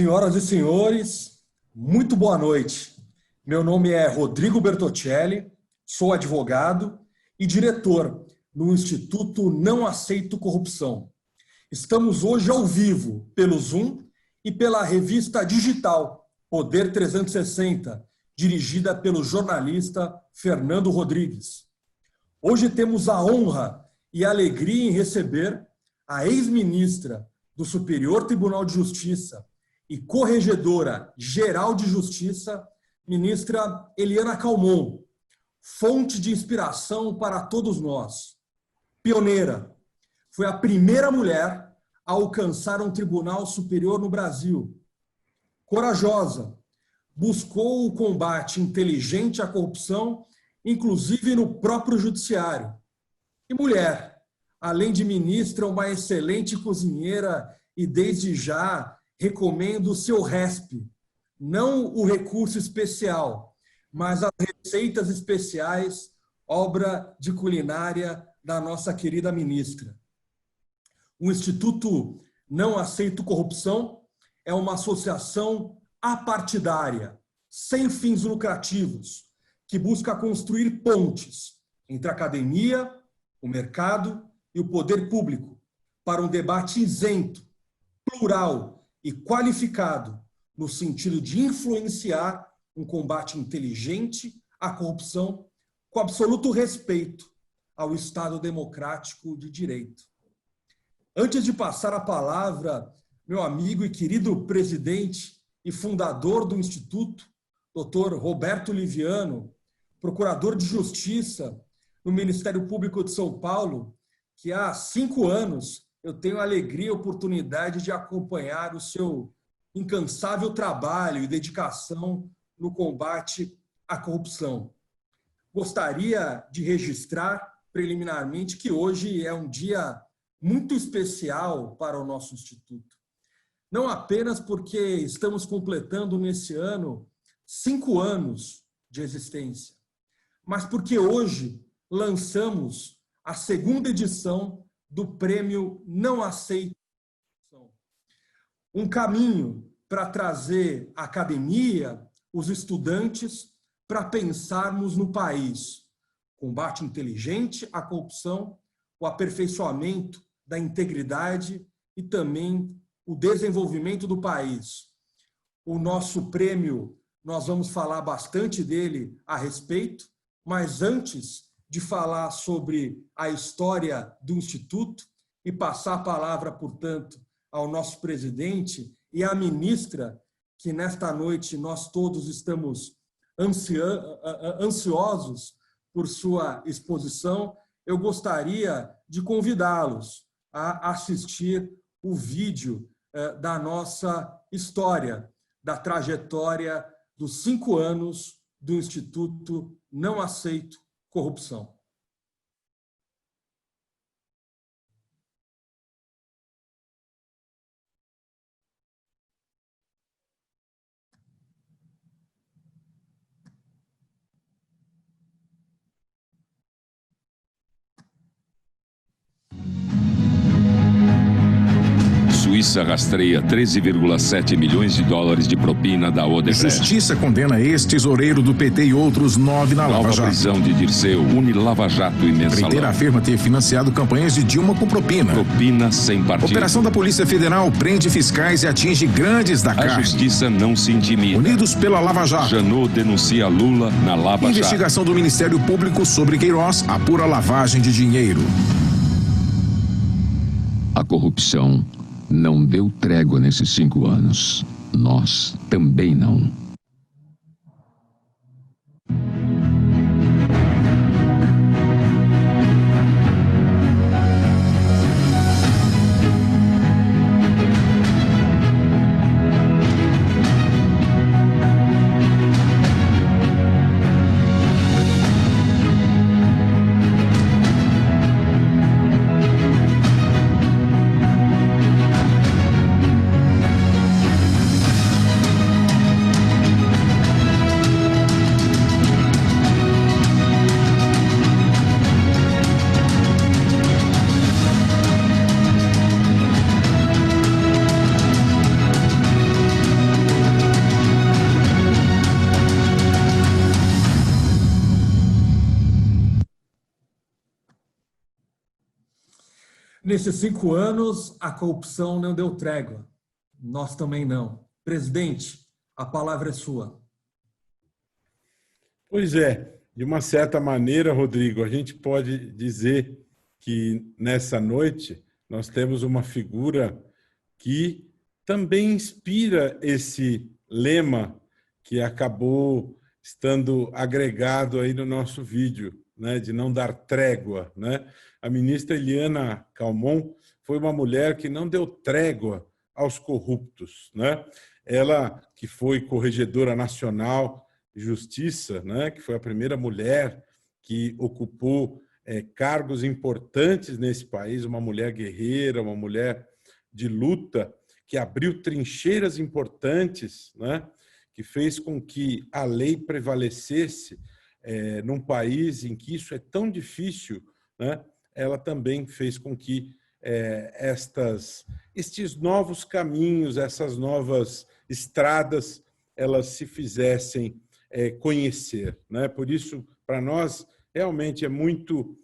Senhoras e senhores, muito boa noite. Meu nome é Rodrigo Bertocelli, sou advogado e diretor no Instituto Não Aceito Corrupção. Estamos hoje ao vivo pelo Zoom e pela revista digital Poder 360, dirigida pelo jornalista Fernando Rodrigues. Hoje temos a honra e a alegria em receber a ex-ministra do Superior Tribunal de Justiça e corregedora-geral de Justiça, ministra Eliana Calmon, fonte de inspiração para todos nós. Pioneira, foi a primeira mulher a alcançar um tribunal superior no Brasil. Corajosa, buscou o combate inteligente à corrupção, inclusive no próprio judiciário. E mulher, além de ministra, uma excelente cozinheira e desde já recomendo o seu RESP, não o recurso especial, mas as receitas especiais, obra de culinária da nossa querida ministra. O Instituto Não Aceito Corrupção é uma associação apartidária, sem fins lucrativos, que busca construir pontes entre a academia, o mercado e o poder público para um debate isento, plural e qualificado no sentido de influenciar um combate inteligente à corrupção com absoluto respeito ao Estado democrático de direito. Antes de passar a palavra, meu amigo e querido presidente e fundador do Instituto, Dr. Roberto Liviano, procurador de Justiça no Ministério Público de São Paulo, que há 5 anos eu tenho a alegria e a oportunidade de acompanhar o seu incansável trabalho e dedicação no combate à corrupção. Gostaria de registrar preliminarmente que hoje é um dia muito especial para o nosso Instituto. Não apenas porque estamos completando nesse ano 5 anos de existência, mas porque hoje lançamos a 2ª edição do Prêmio Não Aceito Corrupção. Um caminho para trazer a academia, os estudantes, para pensarmos no país. Combate inteligente à corrupção, o aperfeiçoamento da integridade e também o desenvolvimento do país. O nosso prêmio, nós vamos falar bastante dele a respeito, mas antes de falar sobre a história do Instituto e passar a palavra, portanto, ao nosso presidente e à ministra, que nesta noite nós todos estamos ansiosos por sua exposição, eu gostaria de convidá-los a assistir o vídeo da nossa história, da trajetória dos 5 anos do Instituto Não Aceito Corrupção. Suíça rastreia 13,7 milhões de dólares de propina da Odebrecht. Justiça condena ex-tesoureiro do PT e outros 9 na Lava Nova Jato. prisão de Dirceu une Lava Jato e Mensalão. Empreiteira afirma ter financiado campanhas de Dilma com propina. Propina sem partido. Operação da Polícia Federal prende fiscais e atinge grandes da A carne. justiça não se intimida. Unidos pela Lava Jato. Janot denuncia Lula na Lava Jato. Investigação do Ministério Público sobre Queiroz apura lavagem de dinheiro. A corrupção não deu trégua nesses 5 anos. Nós também não. Nesses 5 anos, a corrupção não deu trégua. Nós também não. Presidente, a palavra é sua. Pois é, de uma certa maneira, Rodrigo, a gente pode dizer que nessa noite nós temos uma figura que também inspira esse lema que acabou estando agregado aí no nosso vídeo, né, de não dar trégua, né? A ministra Eliana Calmon foi uma mulher que não deu trégua aos corruptos, né? Ela que foi corregedora nacional de justiça, né, que foi a primeira mulher que ocupou cargos importantes nesse país, uma mulher guerreira, uma mulher de luta, que abriu trincheiras importantes, né, que fez com que a lei prevalecesse num país em que isso é tão difícil, né? Ela também fez com que estes novos caminhos, essas novas estradas, elas se fizessem conhecer, né? Por isso, para nós, realmente é muito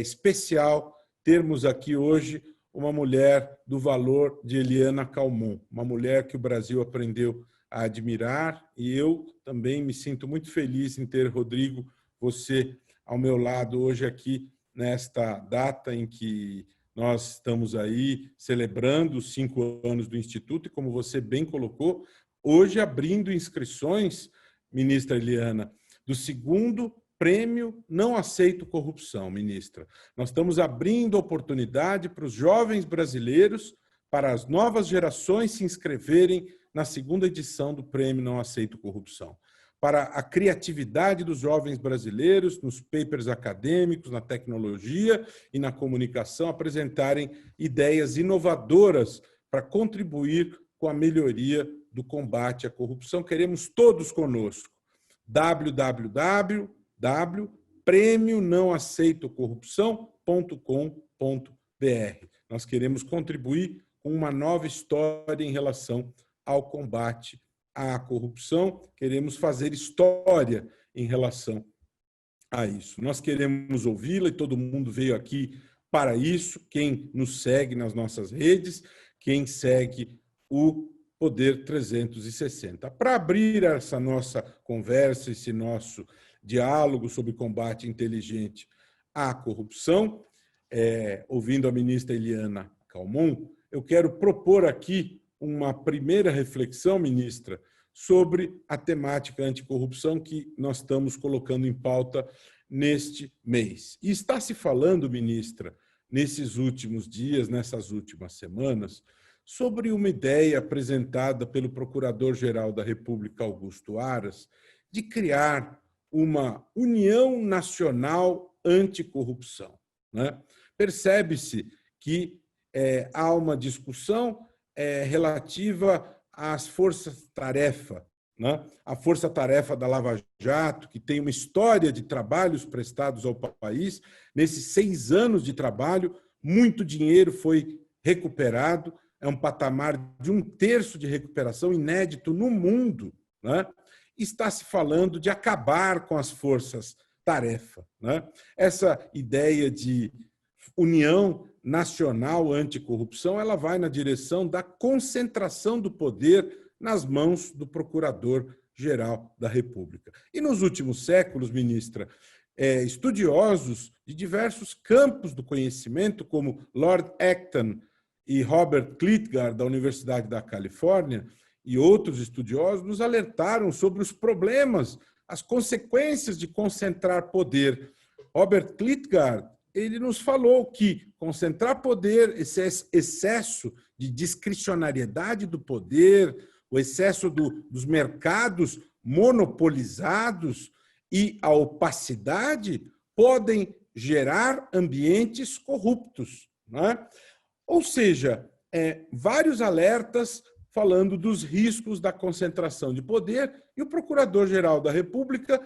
especial termos aqui hoje uma mulher do valor de Eliana Calmon, uma mulher que o Brasil aprendeu a admirar, e eu também me sinto muito feliz em ter, Rodrigo, você ao meu lado hoje aqui, nesta data em que nós estamos aí celebrando os 5 anos do Instituto, e como você bem colocou, hoje abrindo inscrições, ministra Eliana, do 2º Prêmio Não Aceito Corrupção, ministra. Nós estamos abrindo oportunidade para os jovens brasileiros, para as novas gerações se inscreverem na 2ª edição do Prêmio Não Aceito Corrupção. Para a criatividade dos jovens brasileiros, nos papers acadêmicos, na tecnologia e na comunicação, apresentarem ideias inovadoras para contribuir com a melhoria do combate à corrupção. Queremos todos conosco. www.premionãoaceitocorrupção.com.br. Nós queremos contribuir com uma nova história em relação ao combate à corrupção, queremos fazer história em relação a isso. Nós queremos ouvi-la e todo mundo veio aqui para isso, quem nos segue nas nossas redes, quem segue o Poder 360. Para abrir essa nossa conversa, esse nosso diálogo sobre combate inteligente à corrupção, ouvindo a ministra Eliana Calmon, eu quero propor aqui uma primeira reflexão, ministra, sobre a temática anticorrupção que nós estamos colocando em pauta neste mês. E está se falando, ministra, nesses últimos dias, nessas últimas semanas, sobre uma ideia apresentada pelo Procurador-Geral da República, Augusto Aras, de criar uma União Nacional Anticorrupção, né? Percebe-se que há uma discussão relativa às forças-tarefa, né? A força-tarefa da Lava Jato, que tem uma história de trabalhos prestados ao país. Nesses 6 anos de trabalho, muito dinheiro foi recuperado, é um patamar de 1/3 de recuperação inédito no mundo, né? Está se falando de acabar com as forças-tarefa, né? Essa ideia de União Nacional Anticorrupção, ela vai na direção da concentração do poder nas mãos do Procurador-Geral da República. E nos últimos séculos, ministra, estudiosos de diversos campos do conhecimento, como Lord Acton e Robert Klitgaard, da Universidade da Califórnia, e outros estudiosos, nos alertaram sobre os problemas, as consequências de concentrar poder. Robert Klitgaard, ele nos falou que concentrar poder, esse excesso de discricionariedade do poder, o excesso dos mercados monopolizados e a opacidade podem gerar ambientes corruptos, né? Ou seja, vários alertas falando dos riscos da concentração de poder, e o Procurador-Geral da República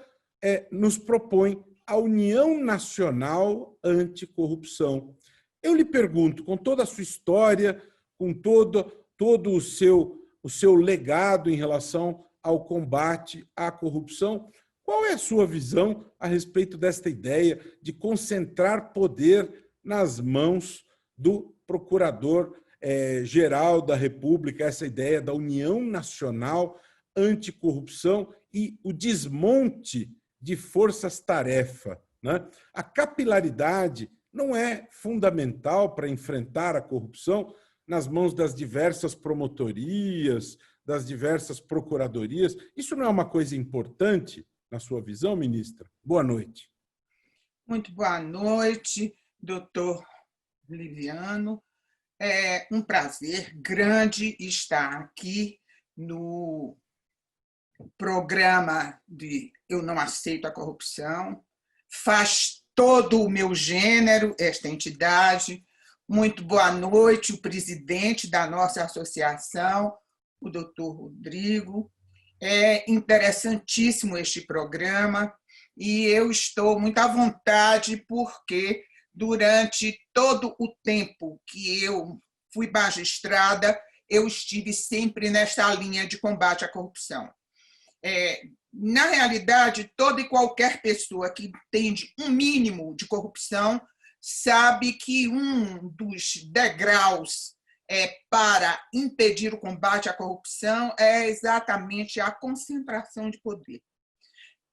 nos propõe a União Nacional Anticorrupção. Eu lhe pergunto, com toda a sua história, com todo o seu legado em relação ao combate à corrupção, qual é a sua visão a respeito desta ideia de concentrar poder nas mãos do Procurador-Geral da República, essa ideia da União Nacional Anticorrupção e o desmonte de forças-tarefa, né? A capilaridade não é fundamental para enfrentar a corrupção nas mãos das diversas promotorias, das diversas procuradorias. Isso não é uma coisa importante, na sua visão, ministra? Boa noite. Muito boa noite, doutor Liviano. É um prazer grande estar aqui no programa de Eu Não Aceito a Corrupção. Faz todo o meu gênero esta entidade. Muito boa noite, o presidente da nossa associação, o doutor Rodrigo. É interessantíssimo este programa e eu estou muito à vontade porque durante todo o tempo que eu fui magistrada, eu estive sempre nesta linha de combate à corrupção. Na realidade, toda e qualquer pessoa que entende um mínimo de corrupção sabe que um dos degraus para impedir o combate à corrupção é exatamente a concentração de poder.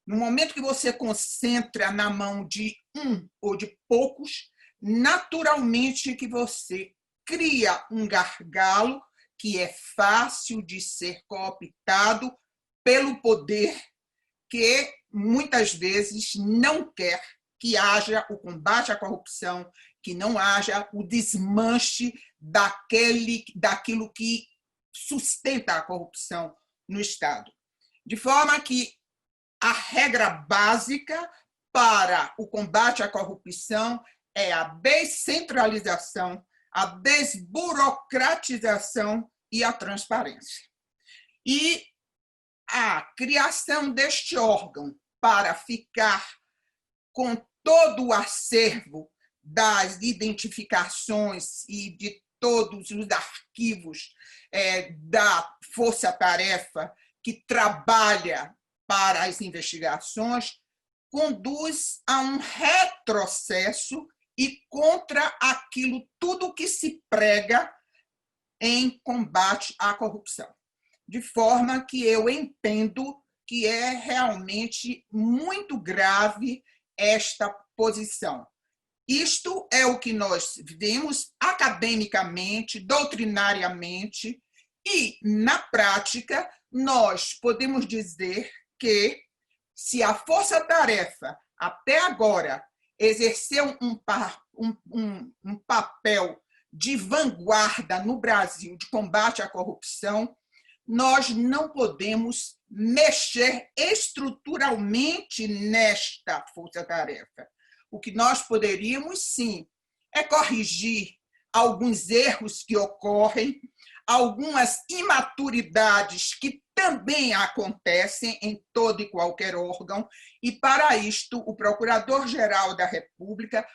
No momento que você concentra na mão de um ou de poucos, naturalmente que você cria um gargalo que é fácil de ser cooptado pelo poder que muitas vezes não quer que haja o combate à corrupção, que não haja o desmanche daquilo que sustenta a corrupção no Estado. De forma que a regra básica para o combate à corrupção é a descentralização, a desburocratização e a transparência. E a criação deste órgão para ficar com todo o acervo das identificações e de todos os arquivos da força-tarefa que trabalha para as investigações, conduz a um retrocesso e contra aquilo tudo que se prega em combate à corrupção. De forma que eu entendo que é realmente muito grave esta posição. Isto é o que nós vemos academicamente, doutrinariamente, e, na prática, nós podemos dizer que, se a força-tarefa, até agora, exerceu um papel de vanguarda no Brasil de combate à corrupção, nós não podemos mexer estruturalmente nesta força-tarefa. O que nós poderíamos, sim, é corrigir alguns erros que ocorrem, algumas imaturidades que também acontecem em todo e qualquer órgão, e, para isto, o Procurador-Geral da República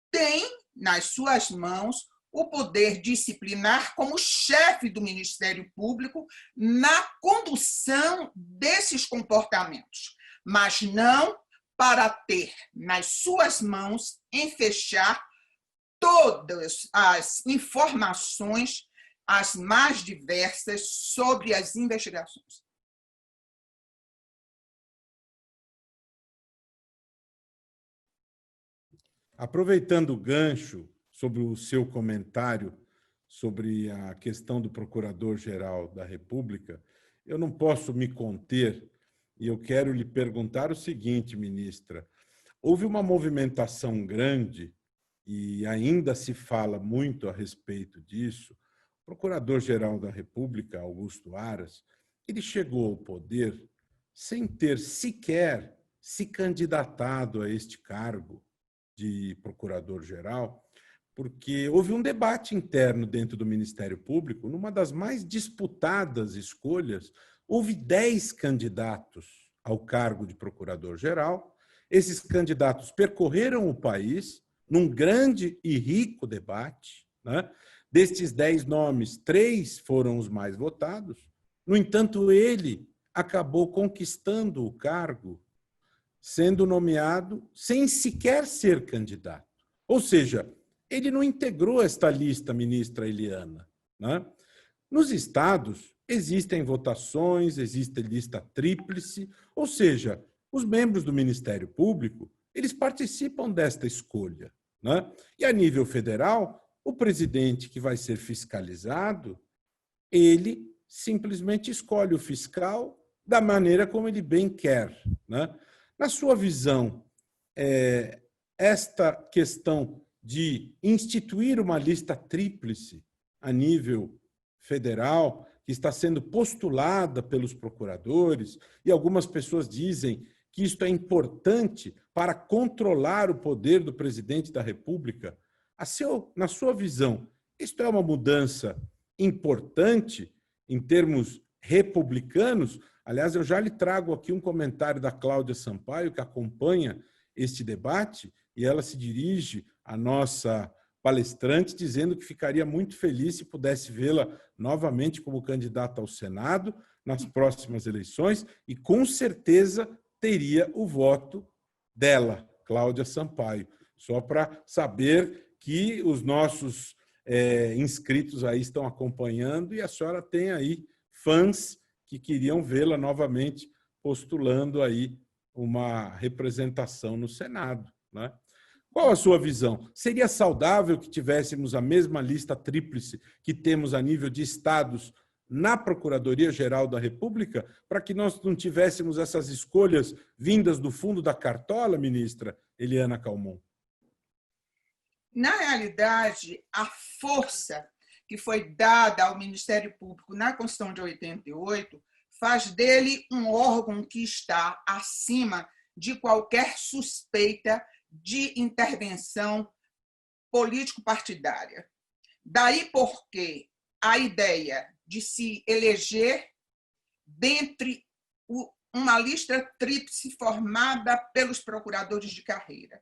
tem nas suas mãos o poder disciplinar como chefe do Ministério Público na condução desses comportamentos, mas não para ter nas suas mãos em fechar todas as informações, as mais diversas, sobre as investigações. Aproveitando o gancho sobre o seu comentário sobre a questão do Procurador-Geral da República, eu não posso me conter e eu quero lhe perguntar o seguinte, ministra. Houve uma movimentação grande e ainda se fala muito a respeito disso. O Procurador-Geral da República, Augusto Aras, ele chegou ao poder sem ter sequer se candidatado a este cargo de Procurador-Geral, porque houve um debate interno dentro do Ministério Público, numa das mais disputadas escolhas, houve 10 candidatos ao cargo de Procurador-Geral. Esses candidatos percorreram o país num grande e rico debate, né? Destes 10 nomes, 3 foram os mais votados. No entanto, ele acabou conquistando o cargo, sendo nomeado sem sequer ser candidato. Ou seja, ele não integrou esta lista, ministra Eliana, né? Nos estados, existem votações, existe lista tríplice, ou seja, os membros do Ministério Público, eles participam desta escolha, né? E a nível federal, o presidente que vai ser fiscalizado, ele simplesmente escolhe o fiscal da maneira como ele bem quer, né? Na sua visão, esta questão de instituir uma lista tríplice a nível federal, que está sendo postulada pelos procuradores, e algumas pessoas dizem que isto é importante para controlar o poder do presidente da República. Na sua visão, isto é uma mudança importante em termos republicanos? Aliás, eu já lhe trago aqui um comentário da Cláudia Sampaio, que acompanha este debate, e ela se dirige à nossa palestrante, dizendo que ficaria muito feliz se pudesse vê-la novamente como candidata ao Senado nas próximas eleições, e com certeza teria o voto dela, Cláudia Sampaio. Só para saber que os nossos inscritos aí estão acompanhando, e a senhora tem aí fãs que queriam vê-la novamente postulando aí uma representação no Senado, né? Qual a sua visão? Seria saudável que tivéssemos a mesma lista tríplice que temos a nível de estados na Procuradoria-Geral da República, para que nós não tivéssemos essas escolhas vindas do fundo da cartola, ministra Eliana Calmon? Na realidade, a força que foi dada ao Ministério Público na Constituição de 88 faz dele um órgão que está acima de qualquer suspeita de intervenção político-partidária. Daí porque a ideia de se eleger dentre uma lista tríplice formada pelos procuradores de carreira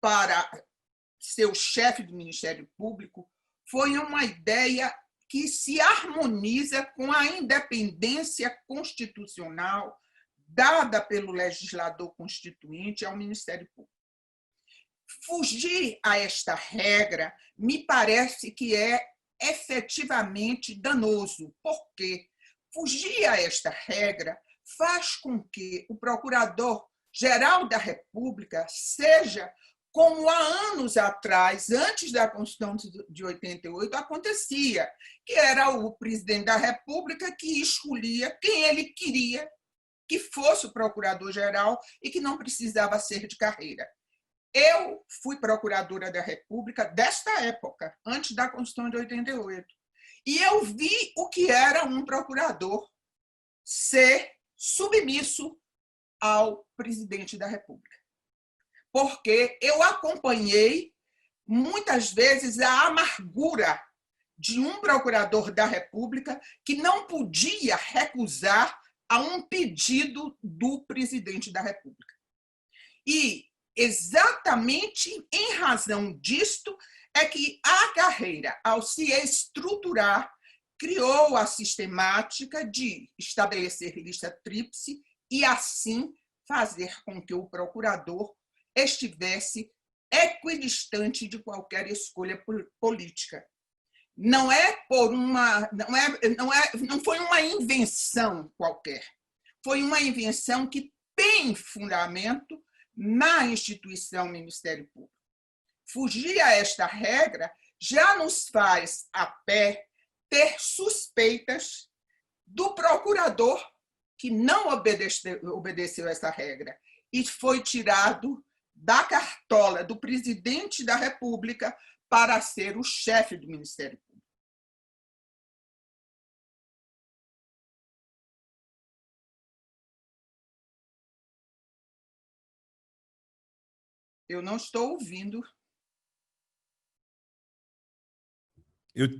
para ser o chefe do Ministério Público foi uma ideia que se harmoniza com a independência constitucional dada pelo legislador constituinte ao Ministério Público. Fugir a esta regra me parece que é efetivamente danoso, porque fugir a esta regra faz com que o Procurador-Geral da República seja como há anos atrás, antes da Constituição de 88, acontecia, que era o presidente da República que escolhia quem ele queria que fosse o procurador-geral e que não precisava ser de carreira. Eu fui procuradora da República desta época, antes da Constituição de 88, e eu vi o que era um procurador ser submisso ao presidente da República. Porque eu acompanhei, muitas vezes, a amargura de um procurador da República que não podia recusar a um pedido do presidente da República. E, exatamente em razão disto, é que a carreira, ao se estruturar, criou a sistemática de estabelecer lista tríplice e, assim, fazer com que o procurador estivesse equidistante de qualquer escolha política. Não foi uma invenção qualquer. Foi uma invenção que tem fundamento na instituição Ministério Público. Fugir a esta regra já nos faz, a pé, ter suspeitas do procurador que não obedeceu essa regra e foi tirado da cartola do presidente da República para ser o chefe do Ministério Público. Eu não estou ouvindo.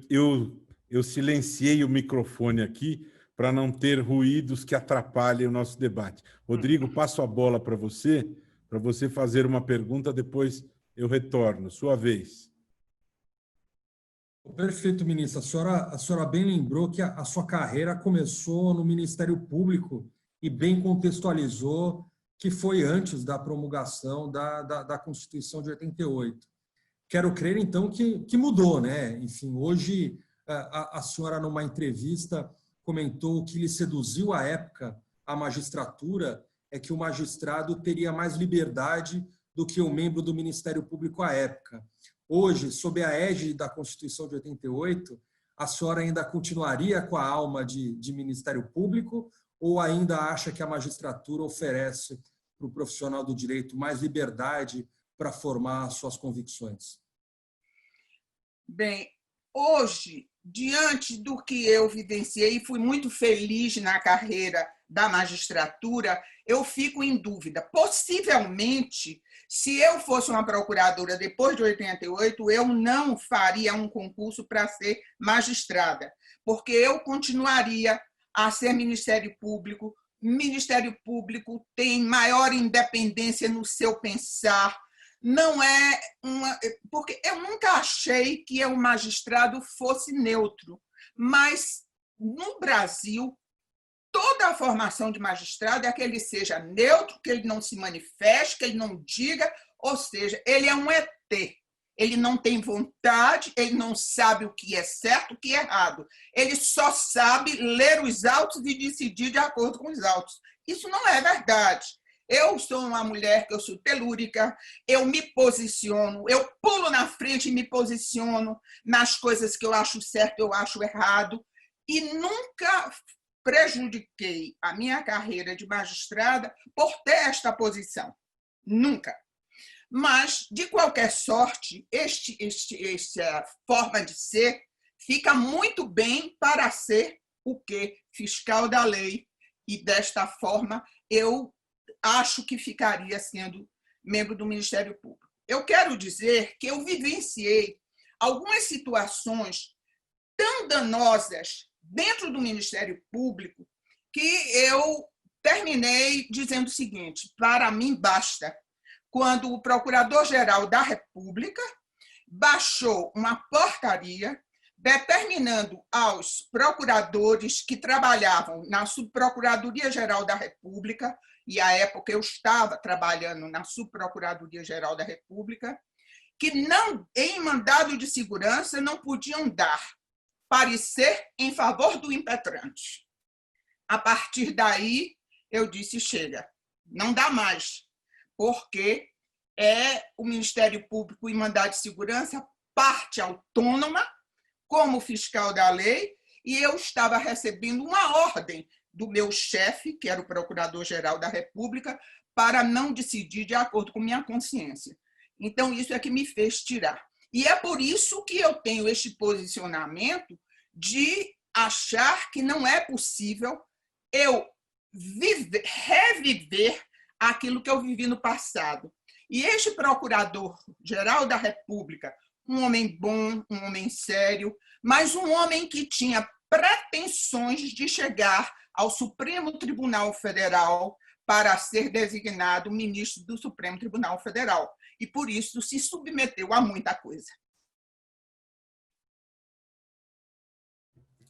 Eu silenciei o microfone aqui para não ter ruídos que atrapalhem o nosso debate. Rodrigo, passo a bola para você fazer uma pergunta, depois eu retorno. Sua vez. Perfeito, ministro. A senhora bem lembrou que a sua carreira começou no Ministério Público e bem contextualizou que foi antes da promulgação da Constituição de 88. Quero crer, então, que mudou, né? Enfim, hoje a senhora, numa entrevista, comentou que lhe seduziu à época a magistratura é que o magistrado teria mais liberdade do que o membro do Ministério Público à época. Hoje, sob a égide da Constituição de 88, a senhora ainda continuaria com a alma de Ministério Público ou ainda acha que a magistratura oferece para o profissional do direito mais liberdade para formar suas convicções? Bem, hoje, diante do que eu vivenciei e fui muito feliz na carreira da magistratura, eu fico em dúvida. Possivelmente, se eu fosse uma procuradora depois de 88, eu não faria um concurso para ser magistrada, porque eu continuaria a ser Ministério Público. Ministério Público tem maior independência no seu pensar. Não é porque eu nunca achei que o magistrado fosse neutro, mas no Brasil toda a formação de magistrado é que ele seja neutro, que ele não se manifeste, que ele não diga, ou seja, ele é um ET. Ele não tem vontade, ele não sabe o que é certo, o que é errado. Ele só sabe ler os autos e decidir de acordo com os autos. Isso não é verdade. Eu sou uma mulher que eu sou telúrica, eu me posiciono, eu pulo na frente e me posiciono nas coisas que eu acho certo, eu acho errado, e nunca prejudiquei a minha carreira de magistrada por ter esta posição. Nunca. Mas, de qualquer sorte, esta forma de ser fica muito bem para ser o quê? Fiscal da lei. E, desta forma, eu acho que ficaria sendo membro do Ministério Público. Eu quero dizer que eu vivenciei algumas situações tão danosas dentro do Ministério Público que eu terminei dizendo o seguinte: para mim basta. Quando o Procurador-Geral da República baixou uma portaria determinando aos procuradores que trabalhavam na Subprocuradoria-Geral da República, e à época eu estava trabalhando na Subprocuradoria-Geral da República, que não, em mandado de segurança não podiam dar parecer em favor do impetrante. A partir daí, eu disse, chega, não dá mais, porque o Ministério Público em mandado de segurança parte autônoma, como fiscal da lei, e eu estava recebendo uma ordem do meu chefe, que era o Procurador-Geral da República, para não decidir de acordo com minha consciência. Então, isso é que me fez tirar. E é por isso que eu tenho este posicionamento de achar que não é possível eu reviver aquilo que eu vivi no passado. E este Procurador-Geral da República, um homem bom, um homem sério, mas um homem que tinha pretensões de chegar ao Supremo Tribunal Federal para ser designado ministro do Supremo Tribunal Federal. E, por isso, se submeteu a muita coisa.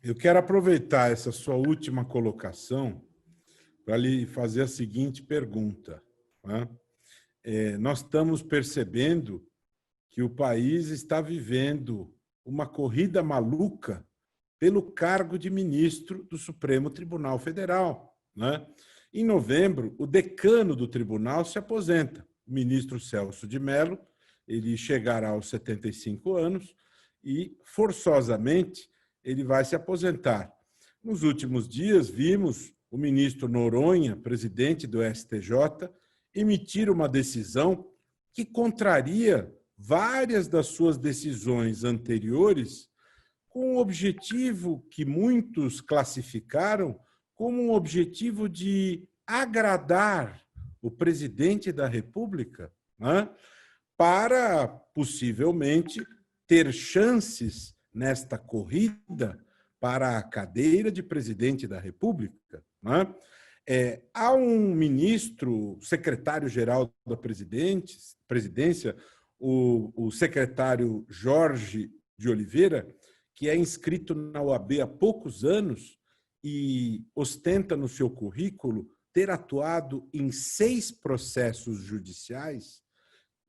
Eu quero aproveitar essa sua última colocação para lhe fazer a seguinte pergunta. Nós estamos percebendo que o país está vivendo uma corrida maluca pelo cargo de ministro do Supremo Tribunal Federal. Em novembro, o decano do tribunal se aposenta, o ministro Celso de Mello. Ele chegará aos 75 anos e, forçosamente, ele vai se aposentar. Nos últimos dias, vimos o ministro Noronha, presidente do STJ, emitir uma decisão que contraria várias das suas decisões anteriores, com um objetivo que muitos classificaram como um objetivo de agradar o presidente da República, para, possivelmente, ter chances nesta corrida para a cadeira de presidente da República. Há um ministro, secretário-geral da presidência, o secretário Jorge de Oliveira, que é inscrito na OAB há poucos anos e ostenta no seu currículo ter atuado em 6 processos judiciais,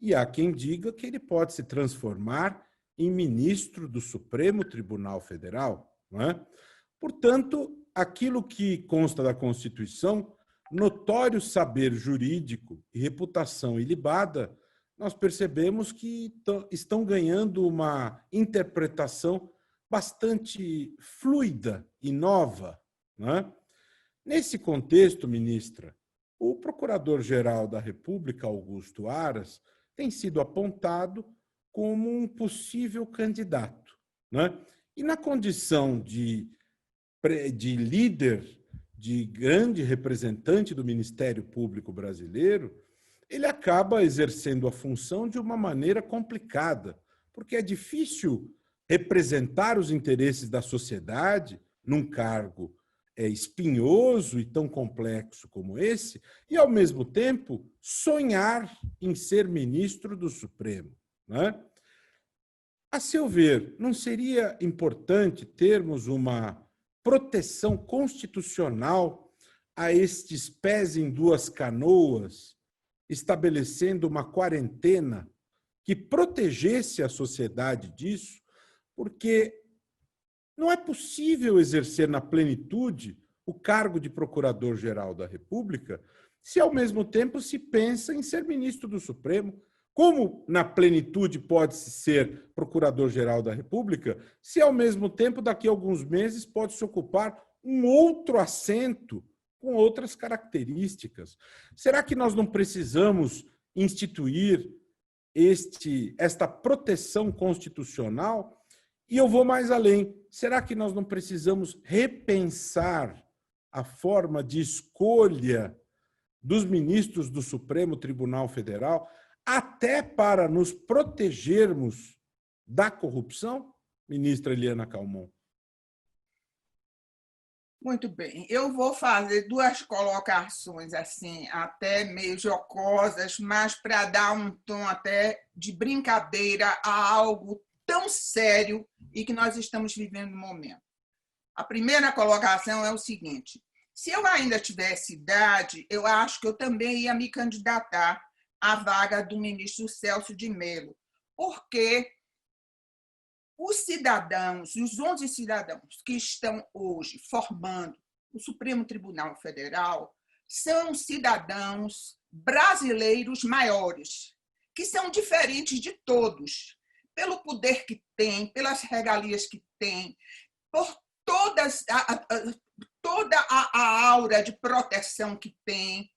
e há quem diga que ele pode se transformar em ministro do Supremo Tribunal Federal, não é? Portanto, aquilo que consta da Constituição, notório saber jurídico e reputação ilibada, nós percebemos que estão ganhando uma interpretação bastante fluida e nova, não é? Nesse contexto, ministra, o Procurador-Geral da República, Augusto Aras, tem sido apontado como um possível candidato, né? E na condição de líder, de grande representante do Ministério Público brasileiro, ele acaba exercendo a função de uma maneira complicada, porque é difícil representar os interesses da sociedade num cargo espinhoso e tão complexo como esse, e, ao mesmo tempo, sonhar em ser ministro do Supremo, né? A seu ver, não seria importante termos uma proteção constitucional a estes pés em duas canoas, estabelecendo uma quarentena que protegesse a sociedade disso, porque não é possível exercer na plenitude o cargo de Procurador-Geral da República se, ao mesmo tempo, se pensa em ser ministro do Supremo. Como, na plenitude, pode-se ser Procurador-Geral da República se, ao mesmo tempo, daqui a alguns meses, pode-se ocupar um outro assento com outras características? Será que nós não precisamos instituir esta proteção constitucional? E eu vou mais além. Será que nós não precisamos repensar a forma de escolha dos ministros do Supremo Tribunal Federal, até para nos protegermos da corrupção? Ministra Eliana Calmon. Muito bem. Eu vou fazer 2 colocações, assim, até meio jocosas, mas para dar um tom até de brincadeira a algo tão sério e que nós estamos vivendo no momento. A primeira colocação é o seguinte: se eu ainda tivesse idade, eu acho que eu também ia me candidatar à vaga do ministro Celso de Mello, porque os cidadãos, os 11 cidadãos que estão hoje formando o Supremo Tribunal Federal, são cidadãos brasileiros maiores, que são diferentes de todos, pelo poder que têm, pelas regalias que têm, por toda a aura de proteção que têm.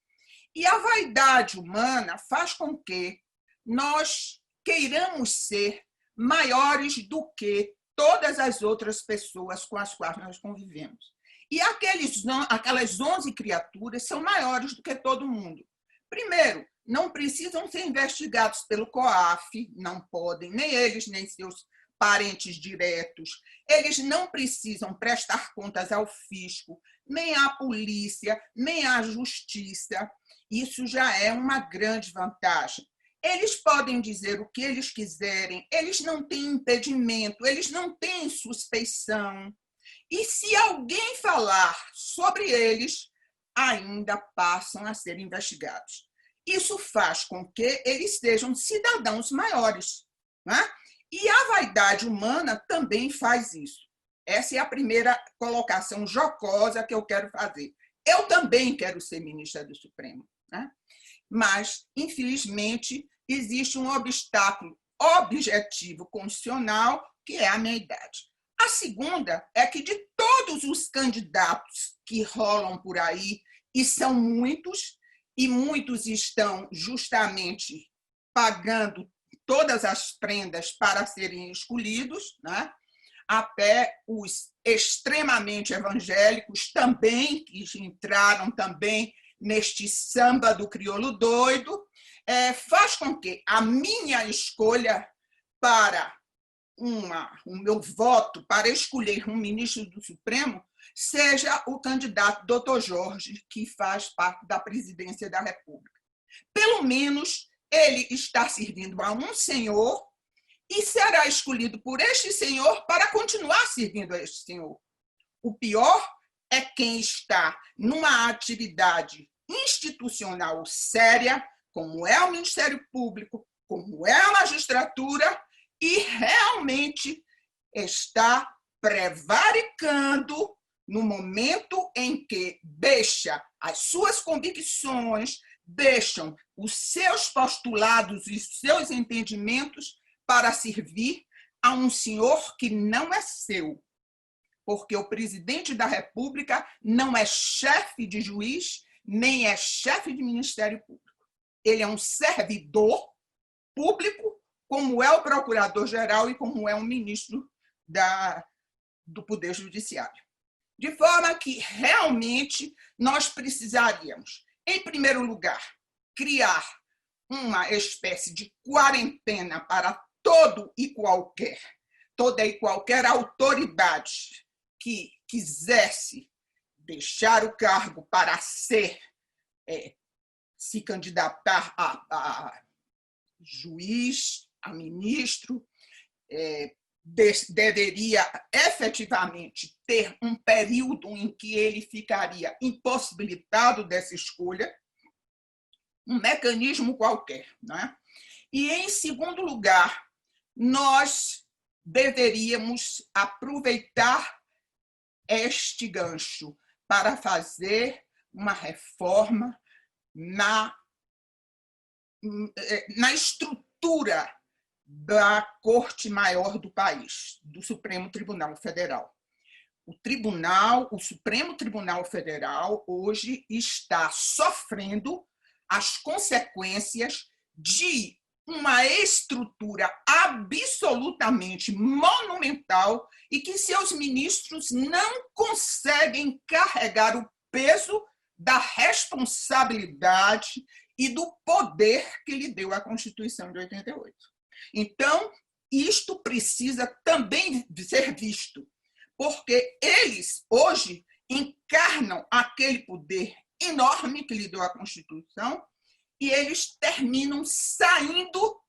E a vaidade humana faz com que nós queiramos ser maiores do que todas as outras pessoas com as quais nós convivemos. E aquelas 11 criaturas são maiores do que todo mundo. Primeiro, não precisam ser investigados pelo COAF, não podem, nem eles, nem seus parentes diretos. Eles não precisam prestar contas ao fisco, nem à polícia, nem à justiça. Isso já é uma grande vantagem. Eles podem dizer o que eles quiserem, eles não têm impedimento, eles não têm suspeição. E se alguém falar sobre eles, ainda passam a ser investigados. Isso faz com que eles sejam cidadãos maiores, né? E a vaidade humana também faz isso. Essa é a primeira colocação jocosa que eu quero fazer. Eu também quero ser ministra do Supremo, né? Mas, infelizmente, existe um obstáculo objetivo constitucional, que é a minha idade. A segunda é que, de todos os candidatos que rolam por aí, e são muitos, e muitos estão justamente pagando todas as prendas para serem escolhidos, né? Até os extremamente evangélicos também, que entraram também neste samba do crioulo doido, faz com que a minha escolha para o meu voto para escolher um ministro do Supremo seja o candidato Dr. Jorge, que faz parte da presidência da República. Pelo menos ele está servindo a um senhor e será escolhido por este senhor para continuar servindo a este senhor. O pior é quem está numa atividade institucional séria, como é o Ministério Público, como é a magistratura, e realmente está prevaricando no momento em que deixa as suas convicções, deixam os seus postulados e os seus entendimentos para servir a um senhor que não é seu. Porque o presidente da República não é chefe de juiz, nem é chefe de Ministério Público. Ele é um servidor público, como é o procurador-geral e como é o ministro do Poder Judiciário. De forma que, realmente, nós precisaríamos, em primeiro lugar, criar uma espécie de quarentena para toda e qualquer autoridade que quisesse deixar o cargo para se candidatar a juiz, a ministro, deveria efetivamente ter um período em que ele ficaria impossibilitado dessa escolha, um mecanismo qualquer, não é? E, em segundo lugar, nós deveríamos aproveitar este gancho para fazer uma reforma na estrutura da Corte Maior do país, do Supremo Tribunal Federal. O Supremo Tribunal Federal hoje está sofrendo as consequências de uma estrutura absolutamente monumental e que seus ministros não conseguem carregar o peso da responsabilidade e do poder que lhe deu a Constituição de 88. Então, isto precisa também ser visto, porque eles hoje encarnam aquele poder enorme que lhe deu a Constituição e eles terminam saindo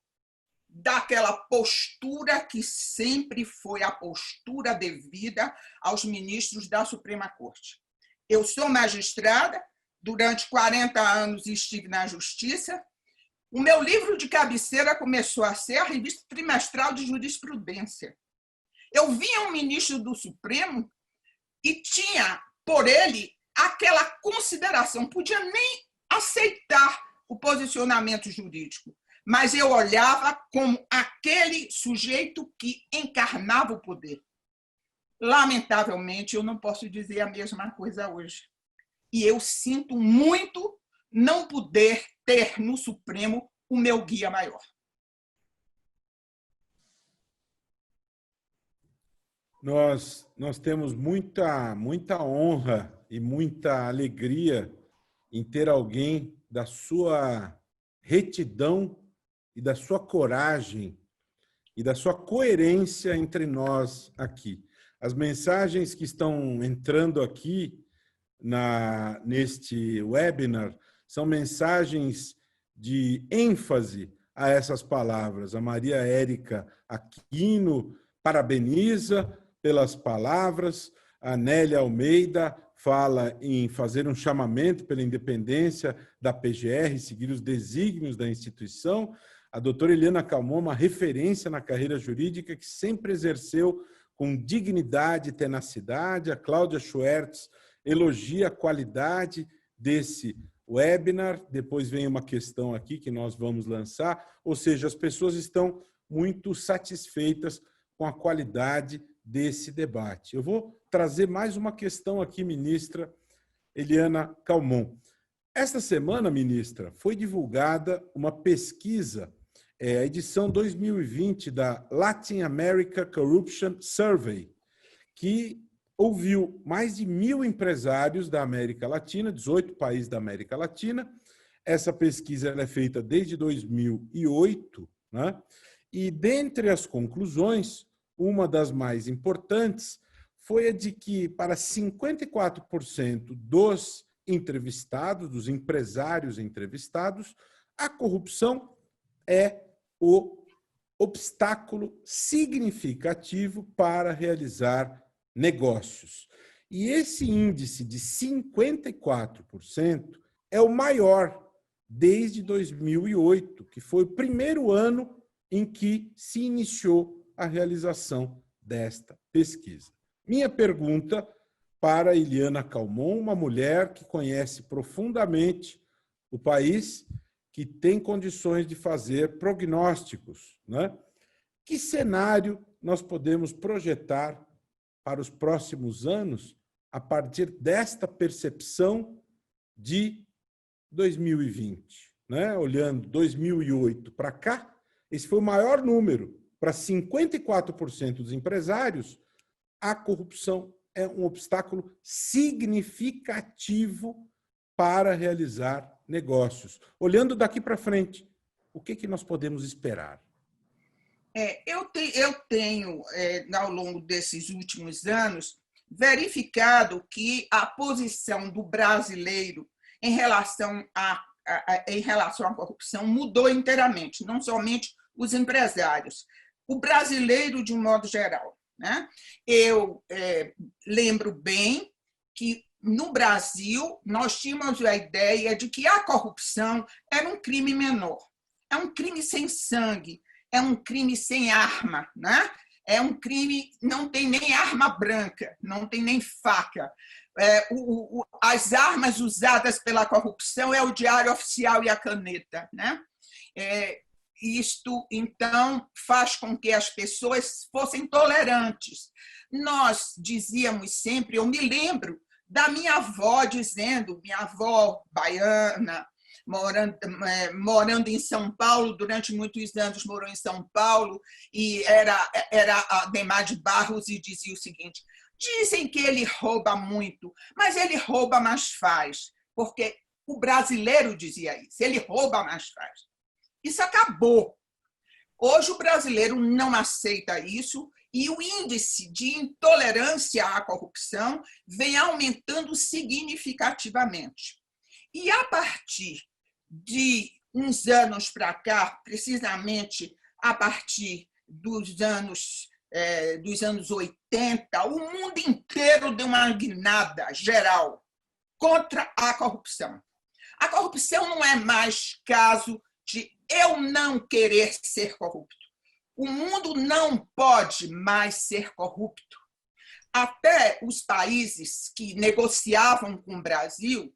daquela postura que sempre foi a postura devida aos ministros da Suprema Corte. Eu sou magistrada, durante 40 anos estive na Justiça. O meu livro de cabeceira começou a ser a Revista Trimestral de Jurisprudência. Eu via um ministro do Supremo e tinha, por ele, aquela consideração, podia nem aceitar o posicionamento jurídico, mas eu olhava como aquele sujeito que encarnava o poder. Lamentavelmente, eu não posso dizer a mesma coisa hoje. E eu sinto muito não poder ter no Supremo o meu guia maior. Nós temos muita honra e muita alegria em ter alguém da sua retidão e da sua coragem e da sua coerência entre nós aqui. As mensagens que estão entrando aqui neste webinar são mensagens de ênfase a essas palavras. A Maria Érica Aquino parabeniza pelas palavras, a Nélia Almeida fala em fazer um chamamento pela independência da PGR, seguir os desígnios da instituição. A doutora Eliana Calmon, uma referência na carreira jurídica que sempre exerceu com dignidade e tenacidade. A Cláudia Schwertz elogia a qualidade desse webinar. Depois vem uma questão aqui que nós vamos lançar. Ou seja, as pessoas estão muito satisfeitas com a qualidade desse debate. Eu vou trazer mais uma questão aqui, ministra Eliana Calmon. Esta semana, ministra, foi divulgada uma pesquisa, a edição 2020 da Latin America Corruption Survey, que ouviu mais de 1.000 empresários da América Latina, 18 países da América Latina. Essa pesquisa é feita desde 2008, né? E dentre as conclusões, uma das mais importantes foi a de que, para 54% dos entrevistados, dos empresários entrevistados, a corrupção é o obstáculo significativo para realizar negócios. E esse índice de 54% é o maior desde 2008, que foi o primeiro ano em que se iniciou a realização desta pesquisa. Minha pergunta para Eliana Calmon, uma mulher que conhece profundamente o país, que tem condições de fazer prognósticos, né? Que cenário nós podemos projetar para os próximos anos a partir desta percepção de 2020, né? Olhando 2008 para cá, esse foi o maior número. Para 54% dos empresários, a corrupção é um obstáculo significativo para realizar negócios. Olhando daqui para frente, o que nós podemos esperar? Eu tenho, ao longo desses últimos anos, verificado que a posição do brasileiro em relação à corrupção mudou inteiramente, não somente os empresários, o brasileiro de um modo geral, né? Eu lembro bem que, no Brasil, nós tínhamos a ideia de que a corrupção era um crime menor, é um crime sem sangue, é um crime sem arma, né? É um crime, não tem nem arma branca, não tem nem faca. As armas usadas pela corrupção é o diário oficial e a caneta, né? Isto, então, faz com que as pessoas fossem tolerantes. Nós dizíamos sempre, eu me lembro da minha avó dizendo, minha avó baiana, morando em São Paulo, durante muitos anos morou em São Paulo, e era a Demar de Barros, e dizia o seguinte: dizem que ele rouba muito, mas ele rouba, mas faz. Porque o brasileiro dizia isso, ele rouba, mas faz. Isso acabou. Hoje o brasileiro não aceita isso e o índice de intolerância à corrupção vem aumentando significativamente. E a partir de uns anos para cá, precisamente a partir dos anos 80, o mundo inteiro deu uma guinada geral contra a corrupção. A corrupção não é mais caso de eu não querer ser corrupto. O mundo não pode mais ser corrupto. Até os países que negociavam com o Brasil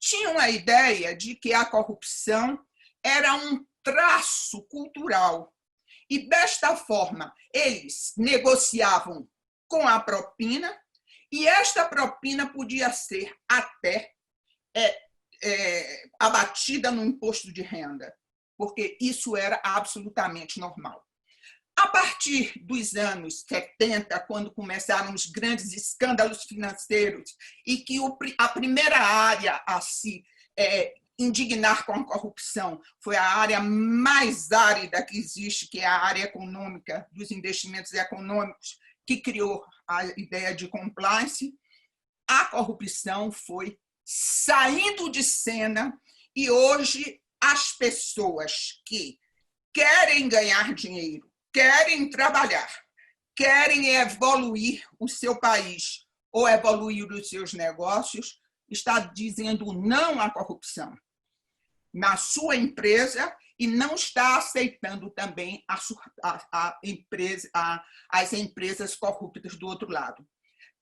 tinham a ideia de que a corrupção era um traço cultural. E, desta forma, eles negociavam com a propina, e esta propina podia ser até abatida no imposto de renda, porque isso era absolutamente normal. A partir dos anos 70, quando começaram os grandes escândalos financeiros e que a primeira área a se indignar com a corrupção foi a área mais árida que existe, que é a área econômica, dos investimentos econômicos, que criou a ideia de compliance, a corrupção foi saindo de cena e hoje as pessoas que querem ganhar dinheiro, querem trabalhar, querem evoluir o seu país ou evoluir os seus negócios, está dizendo não à corrupção na sua empresa e não está aceitando também as empresas corruptas do outro lado.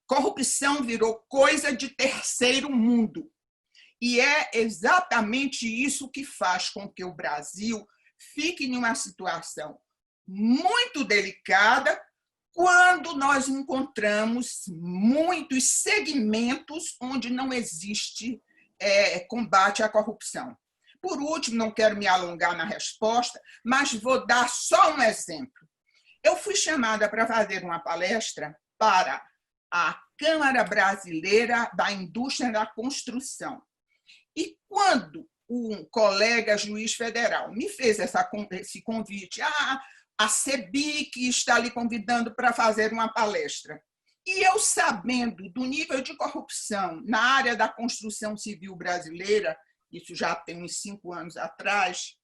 Corrupção virou coisa de terceiro mundo. E é exatamente isso que faz com que o Brasil fique em uma situação muito delicada quando nós encontramos muitos segmentos onde não existe combate à corrupção. Por último, não quero me alongar na resposta, mas vou dar só um exemplo. Eu fui chamada para fazer uma palestra para a Câmara Brasileira da Indústria da Construção. E quando um colega juiz federal me fez esse convite, a CEBIC está lhe convidando para fazer uma palestra, e eu, sabendo do nível de corrupção na área da construção civil brasileira, isso já tem uns 5 anos atrás,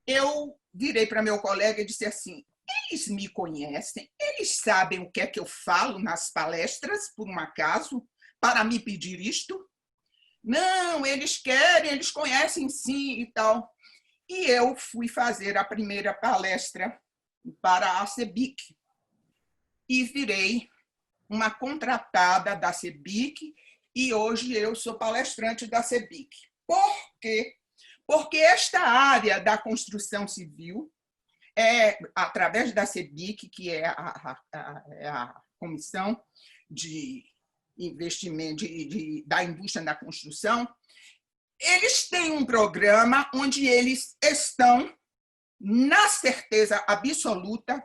eu virei para meu colega e disse assim: eles me conhecem, eles sabem o que é que eu falo nas palestras, por um acaso, para me pedir isto? Não, eles querem, eles conhecem sim e tal. E eu fui fazer a primeira palestra para a CEBIC e virei uma contratada da CEBIC e hoje eu sou palestrante da CEBIC. Por quê? Porque esta área da construção civil, através da CEBIC, que é a Comissão de Investimento da Indústria da Construção, eles têm um programa onde eles estão na certeza absoluta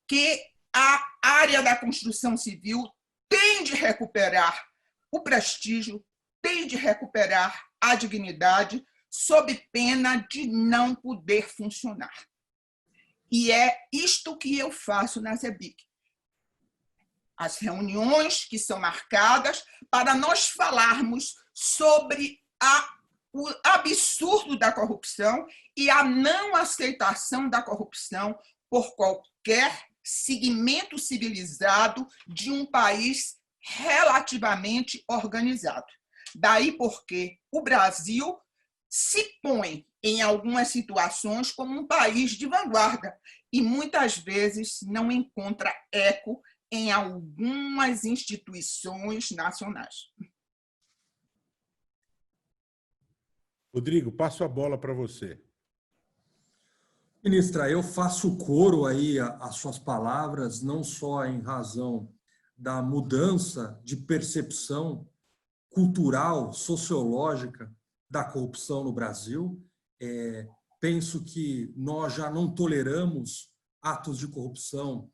que a área da construção civil tem de recuperar o prestígio, tem de recuperar a dignidade, sob pena de não poder funcionar. E é isto que eu faço na CEBIC. As reuniões que são marcadas para nós falarmos sobre o absurdo da corrupção e a não aceitação da corrupção por qualquer segmento civilizado de um país relativamente organizado. Daí porque o Brasil se põe, em algumas situações, como um país de vanguarda e muitas vezes não encontra eco em algumas instituições nacionais. Rodrigo, passo a bola para você. Ministra, eu faço coro aí às suas palavras, não só em razão da mudança de percepção cultural, sociológica da corrupção no Brasil. Penso que nós já não toleramos atos de corrupção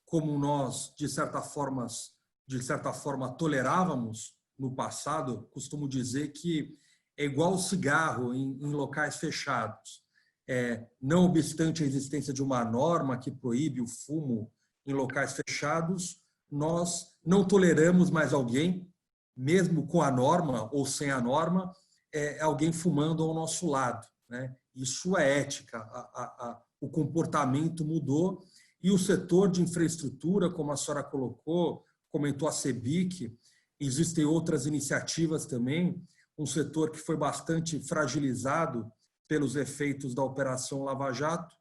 como nós, de certa forma, tolerávamos no passado. Costumo dizer que é igual o cigarro em locais fechados. Não obstante a existência de uma norma que proíbe o fumo em locais fechados, nós não toleramos mais alguém, mesmo com a norma ou sem a norma, alguém fumando ao nosso lado, né? Isso é ética, o comportamento mudou e o setor de infraestrutura, como a senhora comentou a CEBIC, existem outras iniciativas também, um setor que foi bastante fragilizado pelos efeitos da Operação Lava Jato,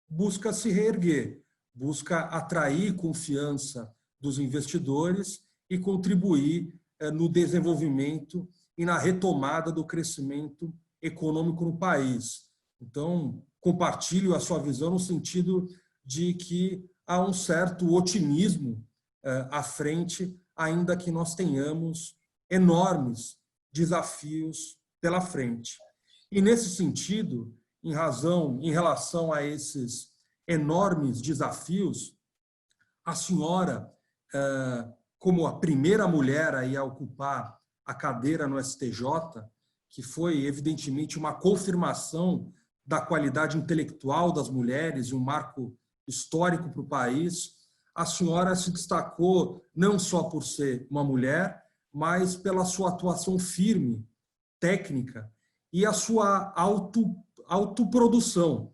busca se reerguer, busca atrair confiança dos investidores e contribuir no desenvolvimento e na retomada do crescimento econômico no país. Então, compartilho a sua visão no sentido de que há um certo otimismo à frente, ainda que nós tenhamos enormes desafios pela frente. E, nesse sentido, em relação a esses enormes desafios, a senhora, como a primeira mulher a ocupar a cadeira no STJ, que foi, evidentemente, uma confirmação da qualidade intelectual das mulheres e um marco histórico para o país, a senhora se destacou não só por ser uma mulher, mas pela sua atuação firme, técnica, e a sua autoprodução,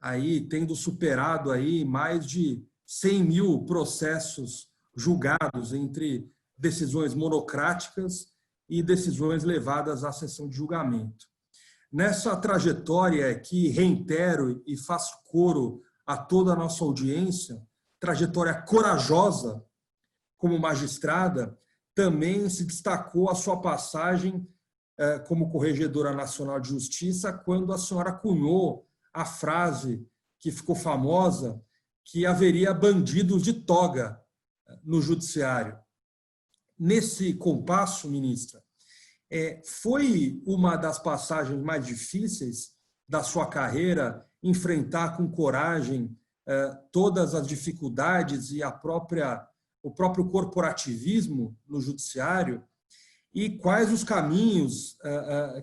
aí tendo superado aí mais de 100 mil processos julgados entre decisões monocráticas e decisões levadas à sessão de julgamento. Nessa trajetória que reitero e faço coro a toda a nossa audiência, trajetória corajosa como magistrada, também se destacou a sua passagem como Corregedora Nacional de Justiça, quando a senhora cunhou a frase que ficou famosa, que haveria bandidos de toga no judiciário. Nesse compasso, ministra, foi uma das passagens mais difíceis da sua carreira enfrentar com coragem todas as dificuldades e o próprio corporativismo no judiciário? E quais os caminhos